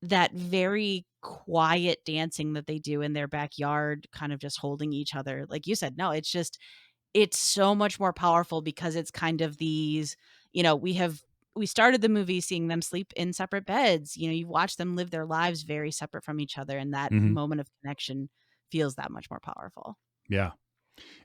[SPEAKER 3] that very quiet dancing that they do in their backyard, kind of just holding each other. Like you said, no, it's so much more powerful because it's kind of these, we started the movie seeing them sleep in separate beds. You watch them live their lives very separate from each other, and that moment of connection feels that much more powerful.
[SPEAKER 2] Yeah.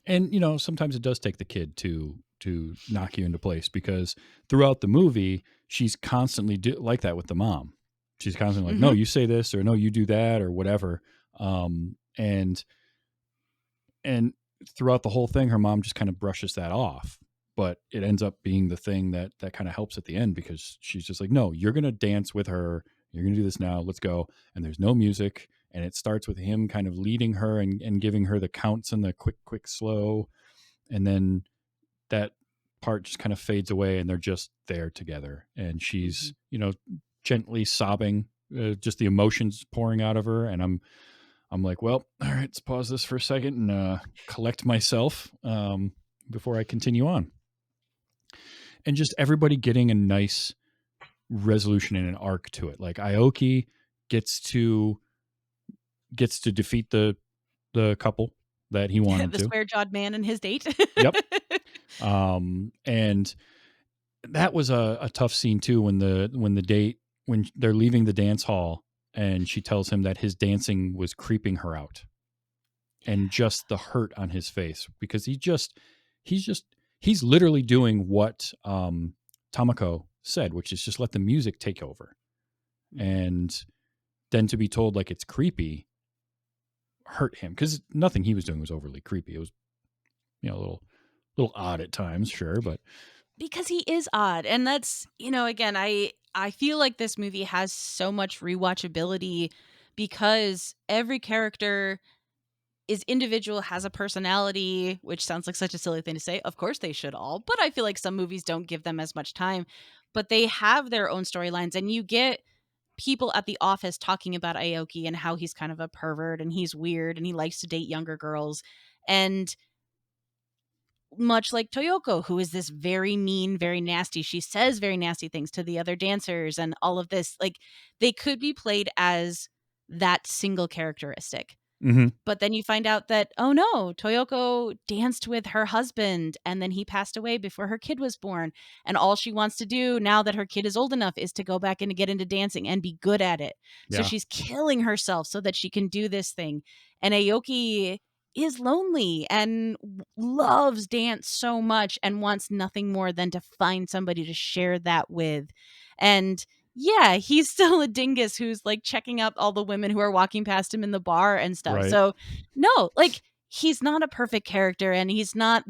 [SPEAKER 2] And sometimes it does take the kid to to knock you into place, because throughout the movie she's constantly like that with the mom. She's constantly like, no,
[SPEAKER 3] Mm-hmm.
[SPEAKER 2] you say this, or no, you do that, or whatever. And throughout the whole thing, her mom just kind of brushes that off, but it ends up being the thing that kind of helps at the end, because she's just like, no, you're going to dance with her. You're going to do this now. Let's go. And there's no music. And it starts with him kind of leading her and giving her the counts and the quick, quick, slow. And then that part just kind of fades away and they're just there together. And she's, gently sobbing, just the emotions pouring out of her. And I'm like, well, all right, let's pause this for a second and collect myself before I continue on. And just everybody getting a nice resolution and an arc to it. Like Aoki gets to defeat the couple that he wanted
[SPEAKER 3] The
[SPEAKER 2] to.
[SPEAKER 3] square-jawed man and his date.
[SPEAKER 2] Yep. And that was a tough scene too, when they're leaving the dance hall and she tells him that his dancing was creeping her out. And just the hurt on his face, because he's literally doing what Tamako said, which is just let the music take over. And then to be told like it's creepy hurt him, because nothing he was doing was overly creepy. It was, a little odd at times, sure, but
[SPEAKER 3] Because he is odd. And that's, again, I feel like this movie has so much rewatchability because every character is individual, has a personality, which sounds like such a silly thing to say. Of course they should all, but I feel like some movies don't give them as much time. But they have their own storylines, and you get people at the office talking about Aoki and how he's kind of a pervert and he's weird and he likes to date younger girls. And much like Toyoko, who is this very mean, very nasty. She says very nasty things to the other dancers and all of this. Like, they could be played as that single characteristic. But then you find out that, oh no, Toyoko danced with her husband and then he passed away before her kid was born. And all she wants to do now that her kid is old enough is to go back and get into dancing and be good at it. So
[SPEAKER 2] yeah,
[SPEAKER 3] she's killing herself so that she can do this thing. And Aoki is lonely and loves dance so much and wants nothing more than to find somebody to share that with. And yeah, he's still a dingus who's like checking out all the women who are walking past him in the bar and stuff.
[SPEAKER 2] right.
[SPEAKER 3] So, no, like, he's not a perfect character and he's not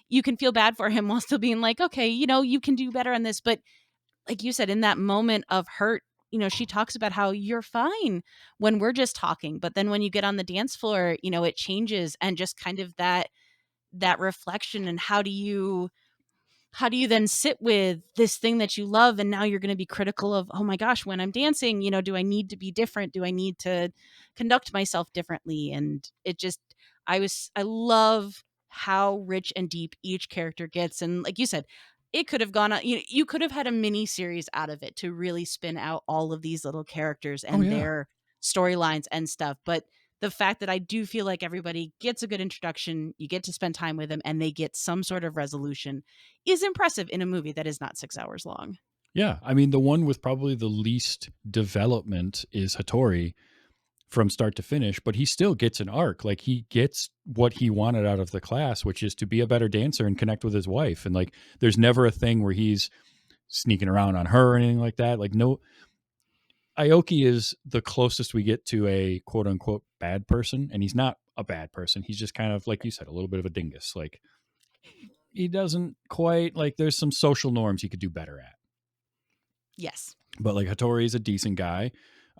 [SPEAKER 3] you can feel bad for him while still being like, okay, you can do better on this. But like you said, in that moment of hurt, she talks about how you're fine when we're just talking. But then when you get on the dance floor, it changes, and just kind of that reflection. And how do you then sit with this thing that you love, and now you're going to be critical of, oh my gosh, when I'm dancing, do I need to be different? Do I need to conduct myself differently? And it just, I love how rich and deep each character gets. And like you said, it could have gone on, you could have had a mini series out of it to really spin out all of these little characters
[SPEAKER 2] Oh,
[SPEAKER 3] and
[SPEAKER 2] yeah.
[SPEAKER 3] their storylines and stuff. But the fact that I do feel like everybody gets a good introduction, you get to spend time with them, and they get some sort of resolution is impressive in a movie that is not 6 hours long.
[SPEAKER 2] Yeah, I mean, the one with probably the least development is Hattori from start to finish, but he still gets an arc. Like, he gets what he wanted out of the class, which is to be a better dancer and connect with his wife. And like, there's never a thing where he's sneaking around on her or anything like that. Like, no, Aoki is the closest we get to a quote unquote bad person. And he's not a bad person. He's just kind of, like you said, a little bit of a dingus. Like, he doesn't quite, like, there's some social norms he could do better at.
[SPEAKER 3] Yes.
[SPEAKER 2] But like, Hattori is a decent guy.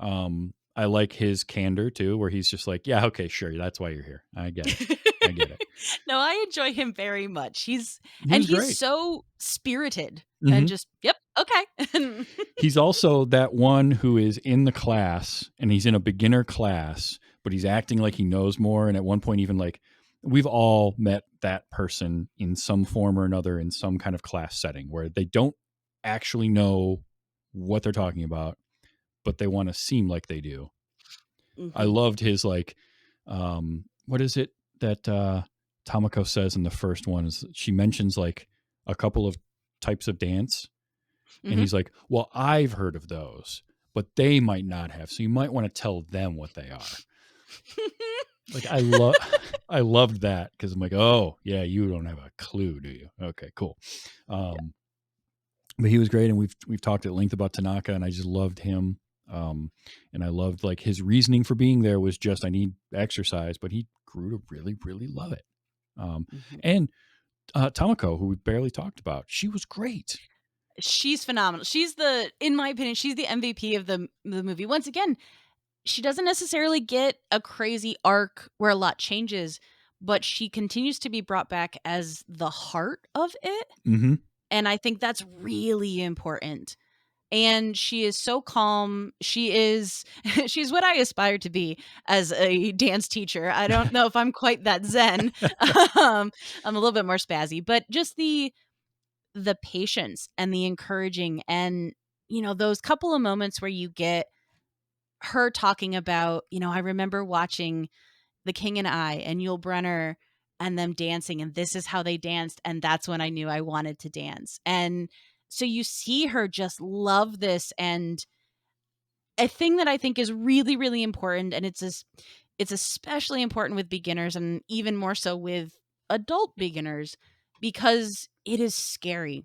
[SPEAKER 2] I like his candor too, where he's just like, yeah, okay, sure, that's why you're here. I get it. I get it.
[SPEAKER 3] No, I enjoy him very much.
[SPEAKER 2] He's
[SPEAKER 3] He's
[SPEAKER 2] great.
[SPEAKER 3] so spirited
[SPEAKER 2] Mhm.
[SPEAKER 3] and just, yep, okay.
[SPEAKER 2] He's also that one who is in the class, and he's in a beginner class, but he's acting like he knows more. And at one point, even like, we've all met that person in some form or another in some kind of class setting where they don't actually know what they're talking about, but they want to seem like they do. I loved his like, what is it that Tamako says in the first one? Is she mentions like a couple of types of dance, and he's like, well, I've heard of those, but they might not have, so you might want to tell them what they are. Like I love, I loved that because I'm like, oh yeah, you don't have a clue, do you? Okay, cool. Um, but he was great, and we've talked at length about Tanaka, and I just loved him. And I loved like his reasoning for being there was just I need exercise, but he grew to really really love it.
[SPEAKER 3] Mhm.
[SPEAKER 2] And Tamako, who we barely talked about, she was great.
[SPEAKER 3] She's phenomenal. She's in my opinion, she's the MVP of the movie. Once again, she doesn't necessarily get a crazy arc where a lot changes, but she continues to be brought back as the heart of it.
[SPEAKER 2] Mm-hmm.
[SPEAKER 3] And I think that's really important. And she is so calm. She is she's what I aspire to be as a dance teacher. I don't know if I'm quite that zen. I'm a little bit more spazzy, but just the patience and the encouraging and those couple of moments where you get her talking about, I remember watching The King and I and Yul Brynner and them dancing, and this is how they danced, and that's when I knew I wanted to dance. And so you see her just love this, and a thing that I think is really, really important, and it's especially important with beginners and even more so with adult beginners because it is scary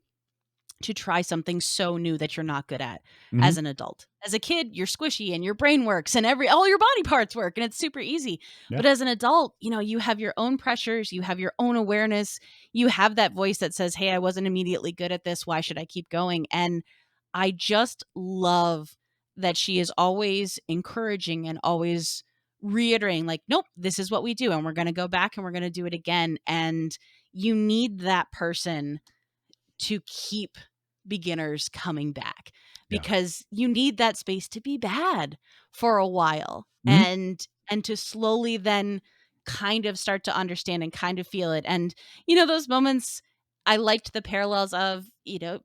[SPEAKER 3] to try something so new that you're not good at
[SPEAKER 2] Mm-hmm.
[SPEAKER 3] as an adult. As a kid, you're squishy and your brain works and all your body parts work and it's super easy.
[SPEAKER 2] Yeah.
[SPEAKER 3] But as an adult, you have your own pressures, you have your own awareness, you have that voice that says, "Hey, I wasn't immediately good at this. Why should I keep going?" And I just love that she is always encouraging and always reiterating like, "Nope, this is what we do and we're going to go back and we're going to do it again." And you need that person to keep beginners coming back
[SPEAKER 2] Yeah.
[SPEAKER 3] because you need that space to be bad for a while
[SPEAKER 2] Mm-hmm.
[SPEAKER 3] and to slowly then kind of start to understand and kind of feel it. And those moments I liked the parallels of,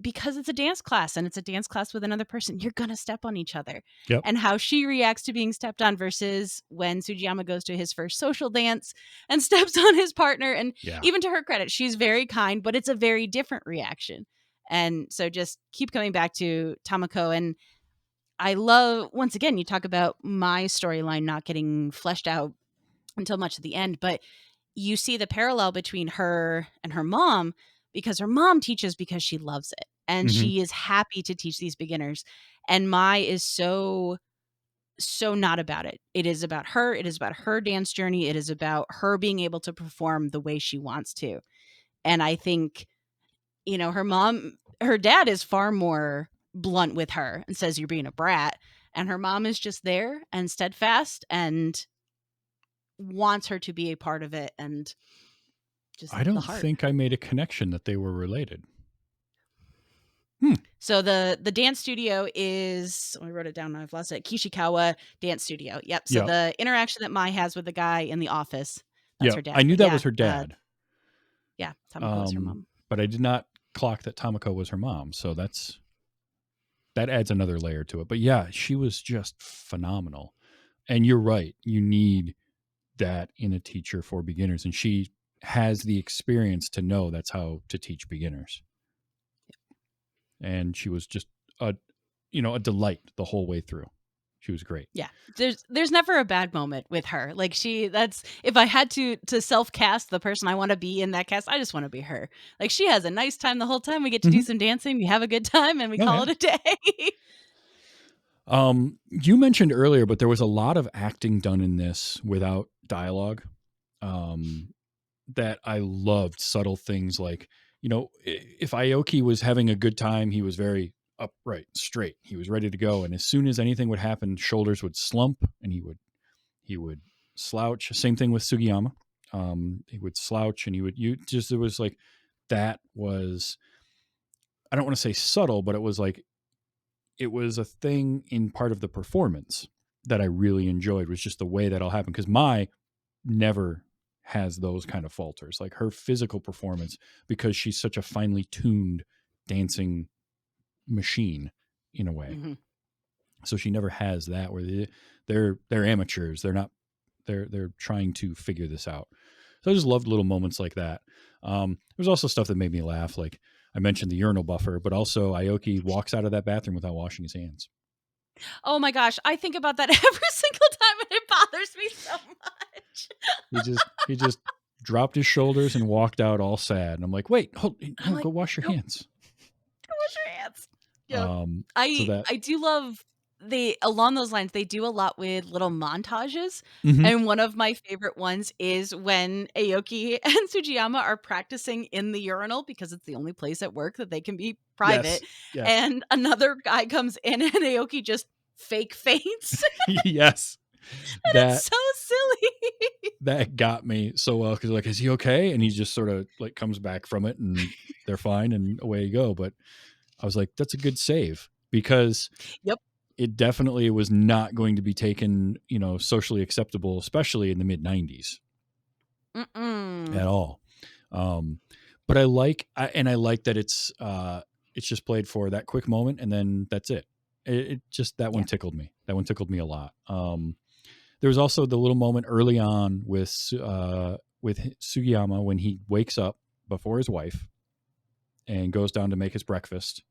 [SPEAKER 3] because it's a dance class and it's a dance class with another person, you're going to step on each other.
[SPEAKER 2] Yep.
[SPEAKER 3] And how she reacts to being stepped on versus when Sugiyama goes to his first social dance and steps on his partner. And
[SPEAKER 2] Yeah.
[SPEAKER 3] even to her credit, she's very kind, but it's a very different reaction. And so just keep coming back to Tamako. And I love, once again, you talk about my storyline not getting fleshed out until much at the end, but you see the parallel between her and her mom because her mom teaches because she loves it and
[SPEAKER 2] Mm-hmm.
[SPEAKER 3] she is happy to teach these beginners. And Mai is so not about it. It is about her. It is about her dance journey. It is about her being able to perform the way she wants to. And I think, her dad is far more blunt with her and says, "You're being a brat." And her mom is just there and steadfast and wants her to be a part of it and just
[SPEAKER 2] I
[SPEAKER 3] the
[SPEAKER 2] don't
[SPEAKER 3] heart.
[SPEAKER 2] think I made a connection that they were related. Hmm.
[SPEAKER 3] So the dance studio is, I wrote it down and I've lost it. Kishikawa Dance Studio. Yep. So
[SPEAKER 2] Yep.
[SPEAKER 3] the interaction that Mai has with the guy in the office, that's
[SPEAKER 2] Yep.
[SPEAKER 3] her dad.
[SPEAKER 2] I knew
[SPEAKER 3] But
[SPEAKER 2] that
[SPEAKER 3] yeah,
[SPEAKER 2] was her dad.
[SPEAKER 3] yeah, Tamako is her mom.
[SPEAKER 2] But I did not clock that Tamako was her mom. So that adds another layer to it. But yeah, she was just phenomenal. And you're right. You need that in a teacher for beginners. And she has the experience to know that's how to teach beginners. And she was just a delight the whole way through. She was great.
[SPEAKER 3] Yeah. There's never a bad moment with her. Like that's, if I had to self-cast the person I want to be in that cast, I just want to be her. Like she has a nice time the whole time. We get to do
[SPEAKER 2] Mm-hmm.
[SPEAKER 3] some dancing, we have a good time and we
[SPEAKER 2] Oh
[SPEAKER 3] call
[SPEAKER 2] yeah.
[SPEAKER 3] it a day.
[SPEAKER 2] You mentioned earlier, but there was a lot of acting done in this without dialogue. That I loved subtle things like, if Aoki was having a good time, he was very upright, straight. He was ready to go. And as soon as anything would happen, shoulders would slump and he would slouch. Same thing with Sugiyama. He would slouch and there was like, that was, I don't want to say subtle, but it was a thing in part of the performance that I really enjoyed was just the way that all happened. Cause Mai never has those kind of falters. Like her physical performance, because she's such a finely tuned dancing machine in a way.
[SPEAKER 3] Mm-hmm.
[SPEAKER 2] So she never has that where they're amateurs. They're trying to figure this out. So I just loved little moments like that. There's also stuff that made me laugh. Like I mentioned the urinal buffer, but also Aoki walks out of that bathroom without washing his hands.
[SPEAKER 3] Oh my gosh, I think about that every single time and it bothers me so much.
[SPEAKER 2] He just dropped his shoulders and walked out all sad. And I'm like, wait, hold,
[SPEAKER 3] I'm
[SPEAKER 2] no,
[SPEAKER 3] like,
[SPEAKER 2] go wash your
[SPEAKER 3] nope,
[SPEAKER 2] hands.
[SPEAKER 3] go wash your hands. Yep.
[SPEAKER 2] So that.
[SPEAKER 3] I do love they along those lines, they do a lot with little montages.
[SPEAKER 2] Mhm.
[SPEAKER 3] And one of my favorite ones is when Aoki and Sugiyama are practicing in the urinal because it's the only place at work that they can be private.
[SPEAKER 2] Yes, yes,
[SPEAKER 3] And another guy comes in and Aoki just fake faints.
[SPEAKER 2] yes.
[SPEAKER 3] And it's
[SPEAKER 2] That
[SPEAKER 3] so silly.
[SPEAKER 2] that got me so well because like, is he okay? And he just sort of like comes back from it, and they're fine, and away you go. But I was like, that's a good save because
[SPEAKER 3] Yep.
[SPEAKER 2] it definitely was not going to be taken, socially acceptable, especially in the mid '90s
[SPEAKER 3] Mm-mm.
[SPEAKER 2] at all. Um, but I like that it's just played for that quick moment, and then that's it. It just that one
[SPEAKER 3] Yeah.
[SPEAKER 2] tickled me. That one tickled me a lot. There was also the little moment early on with Sugiyama when he wakes up before his wife and goes down to make his breakfast,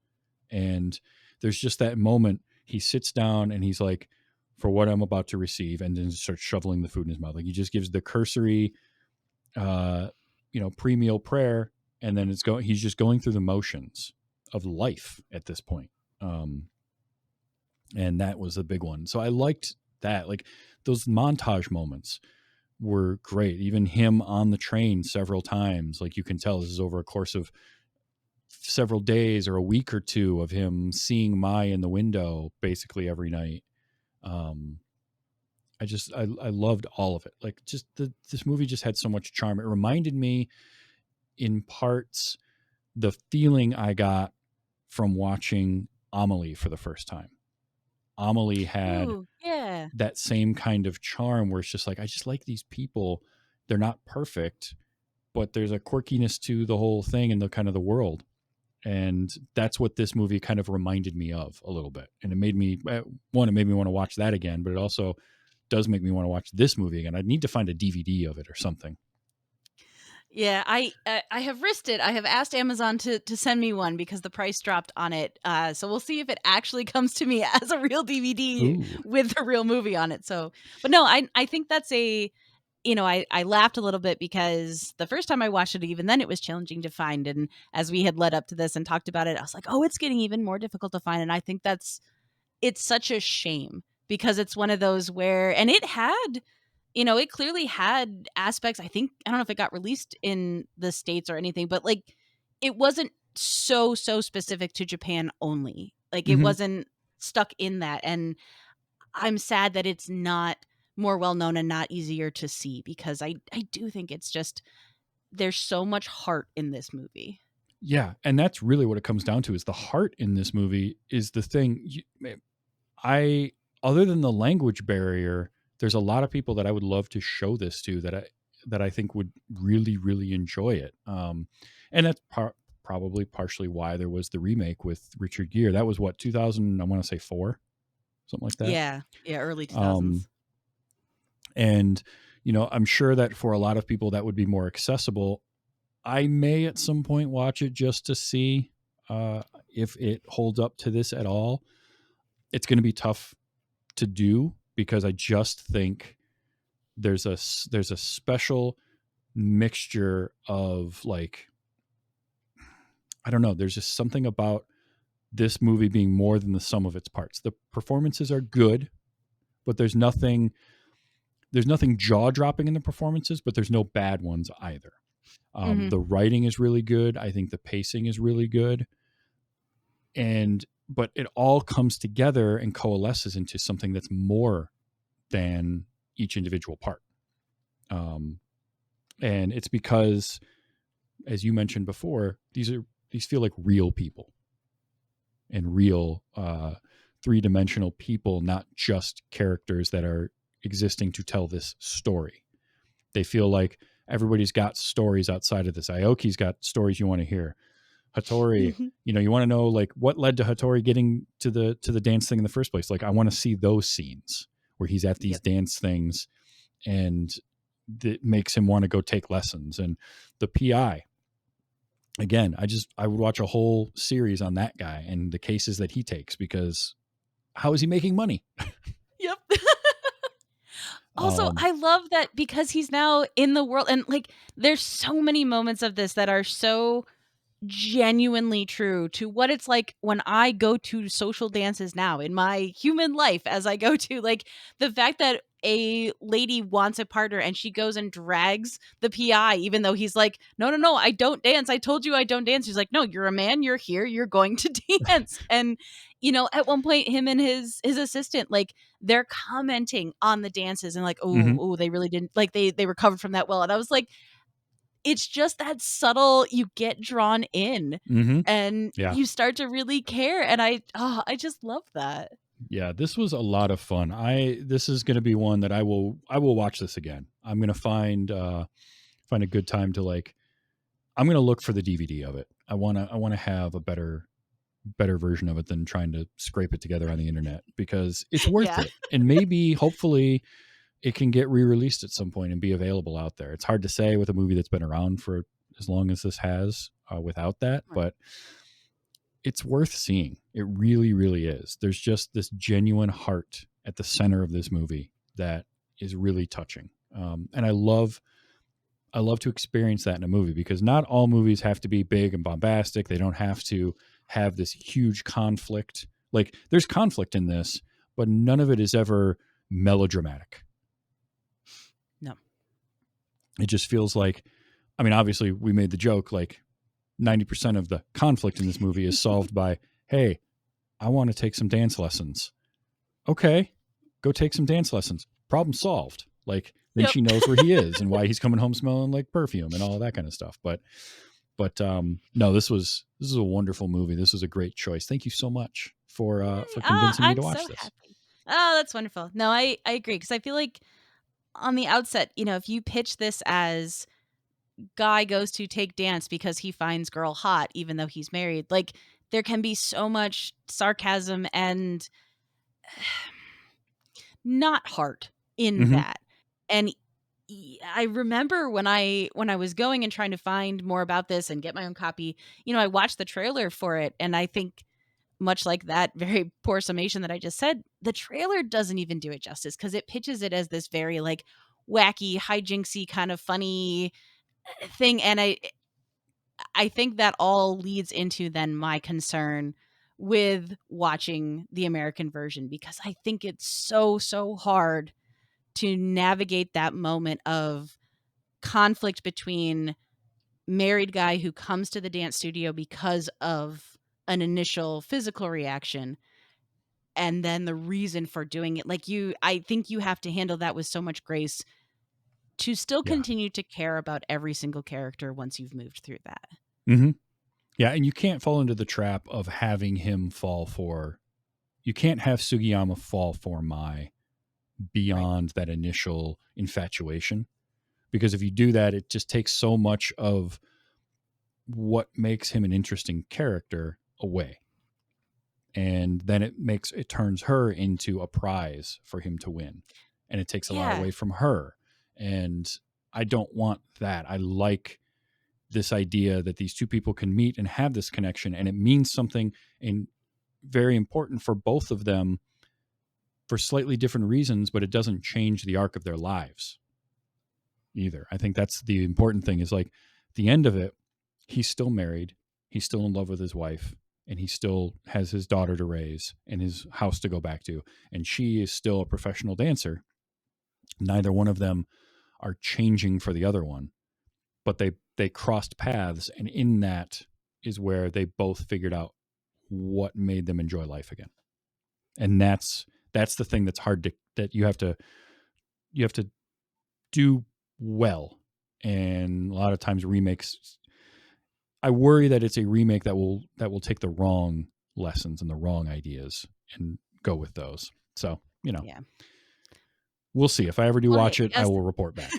[SPEAKER 2] and there's just that moment he sits down and he's like, "For what I'm about to receive," and then starts shoveling the food in his mouth. Like he just gives the cursory, uh, pre-meal prayer, and then he's just going through the motions of life at this point. Um, and that was a big one. So I liked that. Like those montage moments were great. Even him on the train several times, like you can tell this is over a course of several days or a week or two of him seeing Mai in the window basically every night. Um, I loved all of it. Like just this movie just had so much charm. It reminded me in parts the feeling I got from watching Amelie for the first time. Amelie had
[SPEAKER 3] Ooh, yeah.
[SPEAKER 2] that same kind of charm where it's just like, I just like these people. They're not perfect, but there's a quirkiness to the whole thing and the kind of the world. And that's what this movie kind of reminded me of a little bit. And it made me, it made me want to watch that again, but it also does make me want to watch this movie again. I need to find a DVD of it or something.
[SPEAKER 3] Yeah, I have risked it. I have asked Amazon to send me one because the price dropped on it. So we'll see if it actually comes to me as a real DVD
[SPEAKER 2] Ooh.
[SPEAKER 3] with the real movie on it. So, but no, I think that's I laughed a little bit because the first time I watched it, even then it was challenging to find. And as we had led up to this and talked about it, I was like, oh, it's getting even more difficult to find. And I think it's such a shame because it's one of those where, and it had, it clearly had aspects. I don't know if it got released in the States or anything, but like it wasn't so specific to Japan only. Like it
[SPEAKER 2] Mm-hmm.
[SPEAKER 3] wasn't stuck in that. And I'm sad that it's not more well known and not easier to see because I do think it's just there's so much heart in this movie.
[SPEAKER 2] Yeah. And that's really what it comes down to is the heart in this movie is the thing. I, other than the language barrier, there's a lot of people that I would love to show this to that I think would really, really enjoy it. And that's probably partially why there was the remake with Richard Gere. That was what, 2000, I want to say 4, something like that.
[SPEAKER 3] Yeah. Yeah, early
[SPEAKER 2] Um,
[SPEAKER 3] 2000s.
[SPEAKER 2] and, I'm sure that for a lot of people that would be more accessible. I may at some point watch it just to see if it holds up to this at all. It's going to be tough to do because I just think there's a special mixture of like, I don't know, there's just something about this movie being more than the sum of its parts. The performances are good, but there's nothing jaw dropping in the performances, but there's no bad ones either.
[SPEAKER 3] Mhm.
[SPEAKER 2] The writing is really good. I think the pacing is really good. But it all comes together and coalesces into something that's more than each individual part. And it's because, as you mentioned before, these feel like real people and real three-dimensional people, not just characters that are existing to tell this story. They feel like everybody's got stories outside of this. Aoki's got stories you want to hear. Hattori, you want to know like what led to Hattori getting to the dance thing in the first place. Like I want to see those scenes where he's at these
[SPEAKER 3] Yep.
[SPEAKER 2] dance things and that makes him want to go take lessons. And the PI, again, I would watch a whole series on that guy and the cases that he takes because how is he making money?
[SPEAKER 3] Yep. Also,
[SPEAKER 2] Um,
[SPEAKER 3] I love that because he's now in the world, and like there's so many moments of this that are so genuinely true to what it's like when I go to social dances now in my human life as I go to, like, the fact that a lady wants a partner and she goes and drags the PI even though he's like, "No, no, no, I don't dance. I told you I don't dance." He's like, "No, you're a man, you're here, you're going to dance." And at one point him and his assistant, like, they're commenting on the dances and like, "Oh,
[SPEAKER 2] mhm,
[SPEAKER 3] oh, they really didn't like they recovered from that well." And I was like, it's just that subtle, you get drawn in
[SPEAKER 2] mhm.
[SPEAKER 3] and
[SPEAKER 2] Yeah.
[SPEAKER 3] you start to really care, and I just love that.
[SPEAKER 2] Yeah, this was a lot of fun. This is going to be one that I will watch this again. I'm going to find a good time to like I'm going to look for the DVD of it. I want to have a better version of it than trying to scrape it together on the internet because it's worth
[SPEAKER 3] Yeah.
[SPEAKER 2] it. And maybe hopefully it can get re-released at some point and be available out there. It's hard to say with a movie that's been around for as long as this has without that,
[SPEAKER 3] Right.
[SPEAKER 2] but it's worth seeing. It really, really is. There's just this genuine heart at the center of this movie that is really touching. And I love to experience that in a movie because not all movies have to be big and bombastic. They don't have to have this huge conflict. Like there's conflict in this, but none of it is ever melodramatic.
[SPEAKER 3] No.
[SPEAKER 2] It just feels like, I mean, obviously we made the joke like 90% of the conflict in this movie is solved by, hey, I want to take some dance lessons. Okay, go take some dance lessons. Problem solved. Like then
[SPEAKER 3] Yep.
[SPEAKER 2] she knows where he is and why he's coming home smelling like perfume and all that kind of stuff. But no, this is a wonderful movie. This was a great choice. Thank you so much for
[SPEAKER 3] Yay.
[SPEAKER 2] convincing me to
[SPEAKER 3] I'm
[SPEAKER 2] watch
[SPEAKER 3] so
[SPEAKER 2] this.
[SPEAKER 3] happy. Oh, that's wonderful. No, I agree because I feel like on the outset, if you pitch this as guy goes to take dance because he finds girl hot even though he's married, like there can be so much sarcasm and not heart in
[SPEAKER 2] Hmm.
[SPEAKER 3] that. And I remember when I was going and trying to find more about this and get my own copy, I watched the trailer for it and I think much like that very poor summation that I just said, the trailer doesn't even do it justice because it pitches it as this very like wacky, hijinksy kind of funny thing. And I think that all leads into then my concern with watching the American version because I think it's so, so hard to navigate that moment of conflict between married guy who comes to the dance studio because of an initial physical reaction and then the reason for doing it. Like I think you have to handle that with so much grace to still
[SPEAKER 2] Yeah.
[SPEAKER 3] continue to care about every single character once you've moved through that.
[SPEAKER 2] Hmm. Yeah, and you can't fall into the trap of having him you can't have Sugiyama fall for Mai
[SPEAKER 3] Right.
[SPEAKER 2] beyond that initial infatuation. Because if you do that, it just takes so much of what makes him an interesting character away. And then it turns her into a prize for him to win. And it takes a lot
[SPEAKER 3] Yeah.
[SPEAKER 2] away from her. And I don't want that. I like this idea that these two people can meet and have this connection and it means something and very important for both of them for slightly different reasons, but it doesn't change the arc of their lives either. I think that's the important thing is like the end of it, he's still married, he's still in love with his wife, and he still has his daughter to raise and his house to go back to. And she is still a professional dancer. Neither one of them are changing for the other one, but they crossed paths, and in that is where they both figured out what made them enjoy life again. And that's the thing that's hard to that you have to do well. And a lot of times remakes, I worry that it's a remake that will take the wrong lessons and the wrong ideas and go with those. So,
[SPEAKER 3] Yeah.
[SPEAKER 2] we'll see. If I ever do
[SPEAKER 3] Well,
[SPEAKER 2] watch
[SPEAKER 3] hey,
[SPEAKER 2] it, I will report back.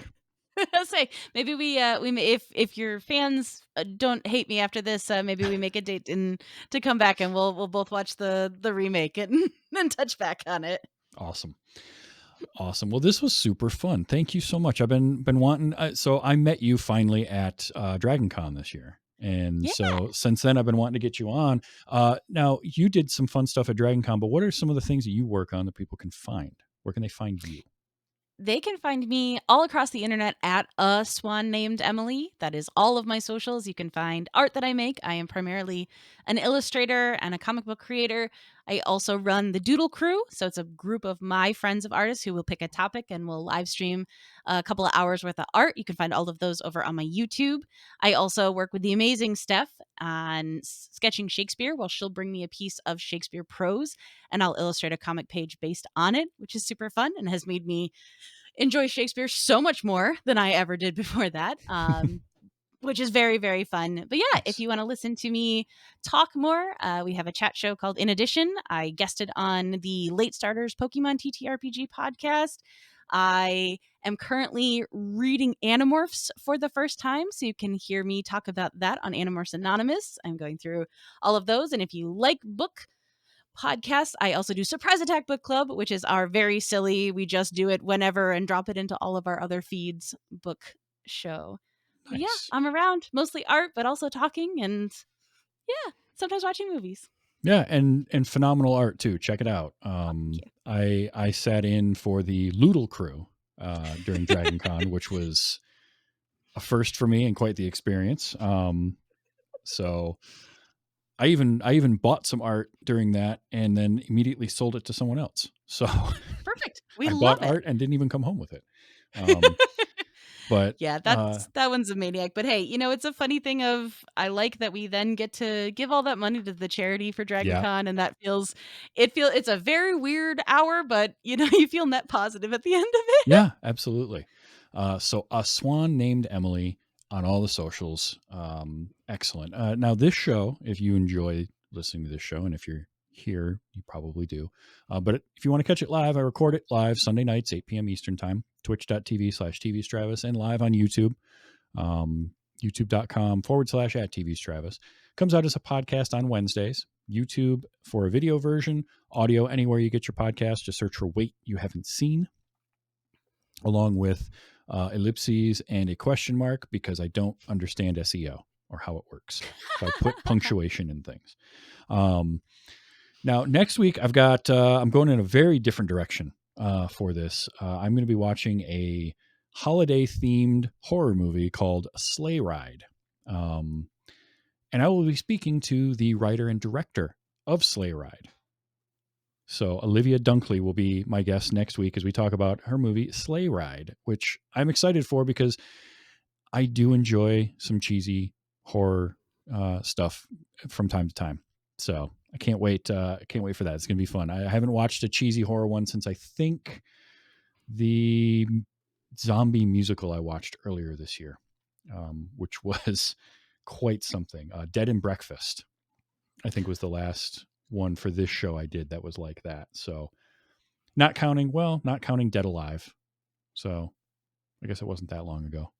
[SPEAKER 3] I'll say maybe we may, if your fans don't hate me after this, maybe we make a date to come back and we'll both watch the remake and then touch back on it.
[SPEAKER 2] Awesome. Awesome. Well, this was super fun. Thank you so much. I've been wanting. So I met you finally at DragonCon this year. And
[SPEAKER 3] Yeah.
[SPEAKER 2] so since then, I've been wanting to get you on. Now, you did some fun stuff at Dragon Con, but what are some of the things that you work on that people can find? Where can they find you?
[SPEAKER 3] They can find me all across the internet at aSwanNamedEmily. That is all of my socials. You can find art that I make. I am primarily an illustrator and a comic book creator. I also run the Doodle Crew. So it's a group of my friends of artists who will pick a topic and will live stream a couple of hours worth of art. You can find all of those over on my YouTube. I also work with the amazing Steph on sketching Shakespeare. Well, she'll bring me a piece of Shakespeare prose and I'll illustrate a comic page based on it, which is super fun and has made me enjoy Shakespeare so much more than I ever did before that. Which is very, very fun. But yeah, if
[SPEAKER 2] Nice.
[SPEAKER 3] you want to listen to me talk more, we have a chat show called In Addition. I guested on the Late Starters Pokemon TTRPG podcast. I am currently reading Animorphs for the first time, so you can hear me talk about that on Animorphs Anonymous. I'm going through all of those. And if you like book podcasts, I also do Surprise Attack Book Club, which is our very silly, we just do it whenever and drop it into all of our other feeds book show. But yeah,
[SPEAKER 2] Nice.
[SPEAKER 3] I'm around, mostly art, but also talking and yeah, sometimes watching movies.
[SPEAKER 2] Yeah, and phenomenal art too. Check it out.
[SPEAKER 3] you.
[SPEAKER 2] I sat in for the Loodle Crew during Dragon Con, which was a first for me and quite the experience. So I even bought some art during that and then immediately sold it to someone else. So
[SPEAKER 3] Perfect. We
[SPEAKER 2] I
[SPEAKER 3] love
[SPEAKER 2] bought
[SPEAKER 3] it.
[SPEAKER 2] art and didn't even come home with it. Um, but
[SPEAKER 3] Yeah, that one's a maniac. But hey, it's a funny thing of I like that we then get to give all that money to the charity for Dragon
[SPEAKER 2] yeah,
[SPEAKER 3] Con, and it's a very weird hour, but you feel net positive at the end of it.
[SPEAKER 2] yeah, absolutely. So a swan named Emily on all the socials. Excellent. Now this show, if you enjoy listening to this show, and if you're here, you probably do. But if you want to catch it live, I record it live Sunday nights, 8 p.m. Eastern time, twitch.tv/tvstravis, and live on YouTube, youtube.com/@tvstravis. Comes out as a podcast on Wednesdays. YouTube for a video version, audio anywhere you get your podcast. Just search for Wait You Haven't Seen, along with ellipses and a question mark, because I don't understand SEO or how it works. So I put punctuation in things. Now, next week, I'm going in a very different direction for this. I'm going to be watching a holiday-themed horror movie called Sleigh Ride. And I will be speaking to the writer and director of Sleigh Ride. So Olivia Dunkley will be my guest next week as we talk about her movie Sleigh Ride, which I'm excited for because I do enjoy some cheesy horror stuff from time to time. So I can't wait. Can't wait for that. It's going to be fun. I haven't watched a cheesy horror one since I think the zombie musical I watched earlier this year, which was quite something. Dead and Breakfast, I think, was the last one for this show I did that was like that. So not counting Dead Alive. So I guess it wasn't that long ago.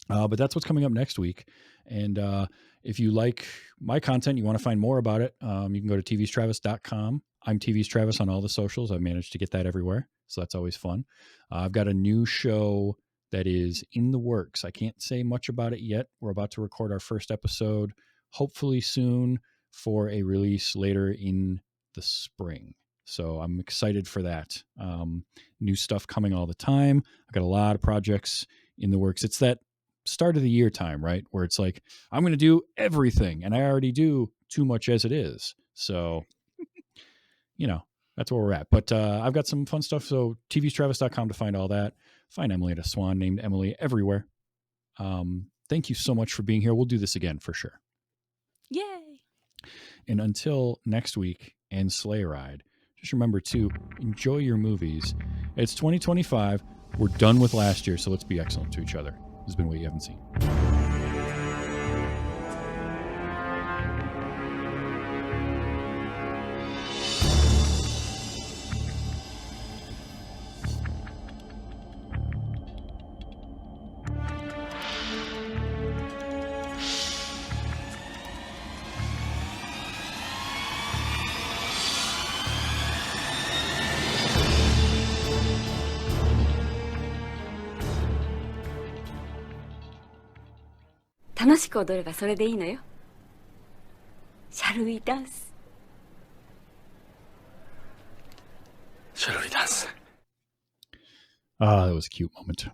[SPEAKER 2] But that's what's coming up next week. And if you like my content, you want to find more about it, you can go to tvstravis.com. I'm TV's Travis on all the socials. I've managed to get that everywhere. So that's always fun. I've got a new show that is in the works. I can't say much about it yet. We're about to record our first episode, hopefully soon, for a release later in the spring. So I'm excited for that. New stuff coming all the time. I've got a lot of projects in the works. It's that start of the year time, right? Where it's like, I'm going to do everything, and I already do too much as it is. So, that's where we're at. But I've got some fun stuff. So tvstravis.com to find all that. Find Emily at aSwanNamedEmily everywhere. Thank you so much for being here. We'll do this again for sure.
[SPEAKER 3] Yay.
[SPEAKER 2] And until next week and Sleigh Ride, just remember to enjoy your movies. It's 2025. We're done with last year, so let's be excellent to each other. This has been What You Haven't Seen.
[SPEAKER 1] 楽しく踊ればそれでいいのよ。Shall we dance?
[SPEAKER 4] Shall we dance?
[SPEAKER 2] Ah, that was a cute moment.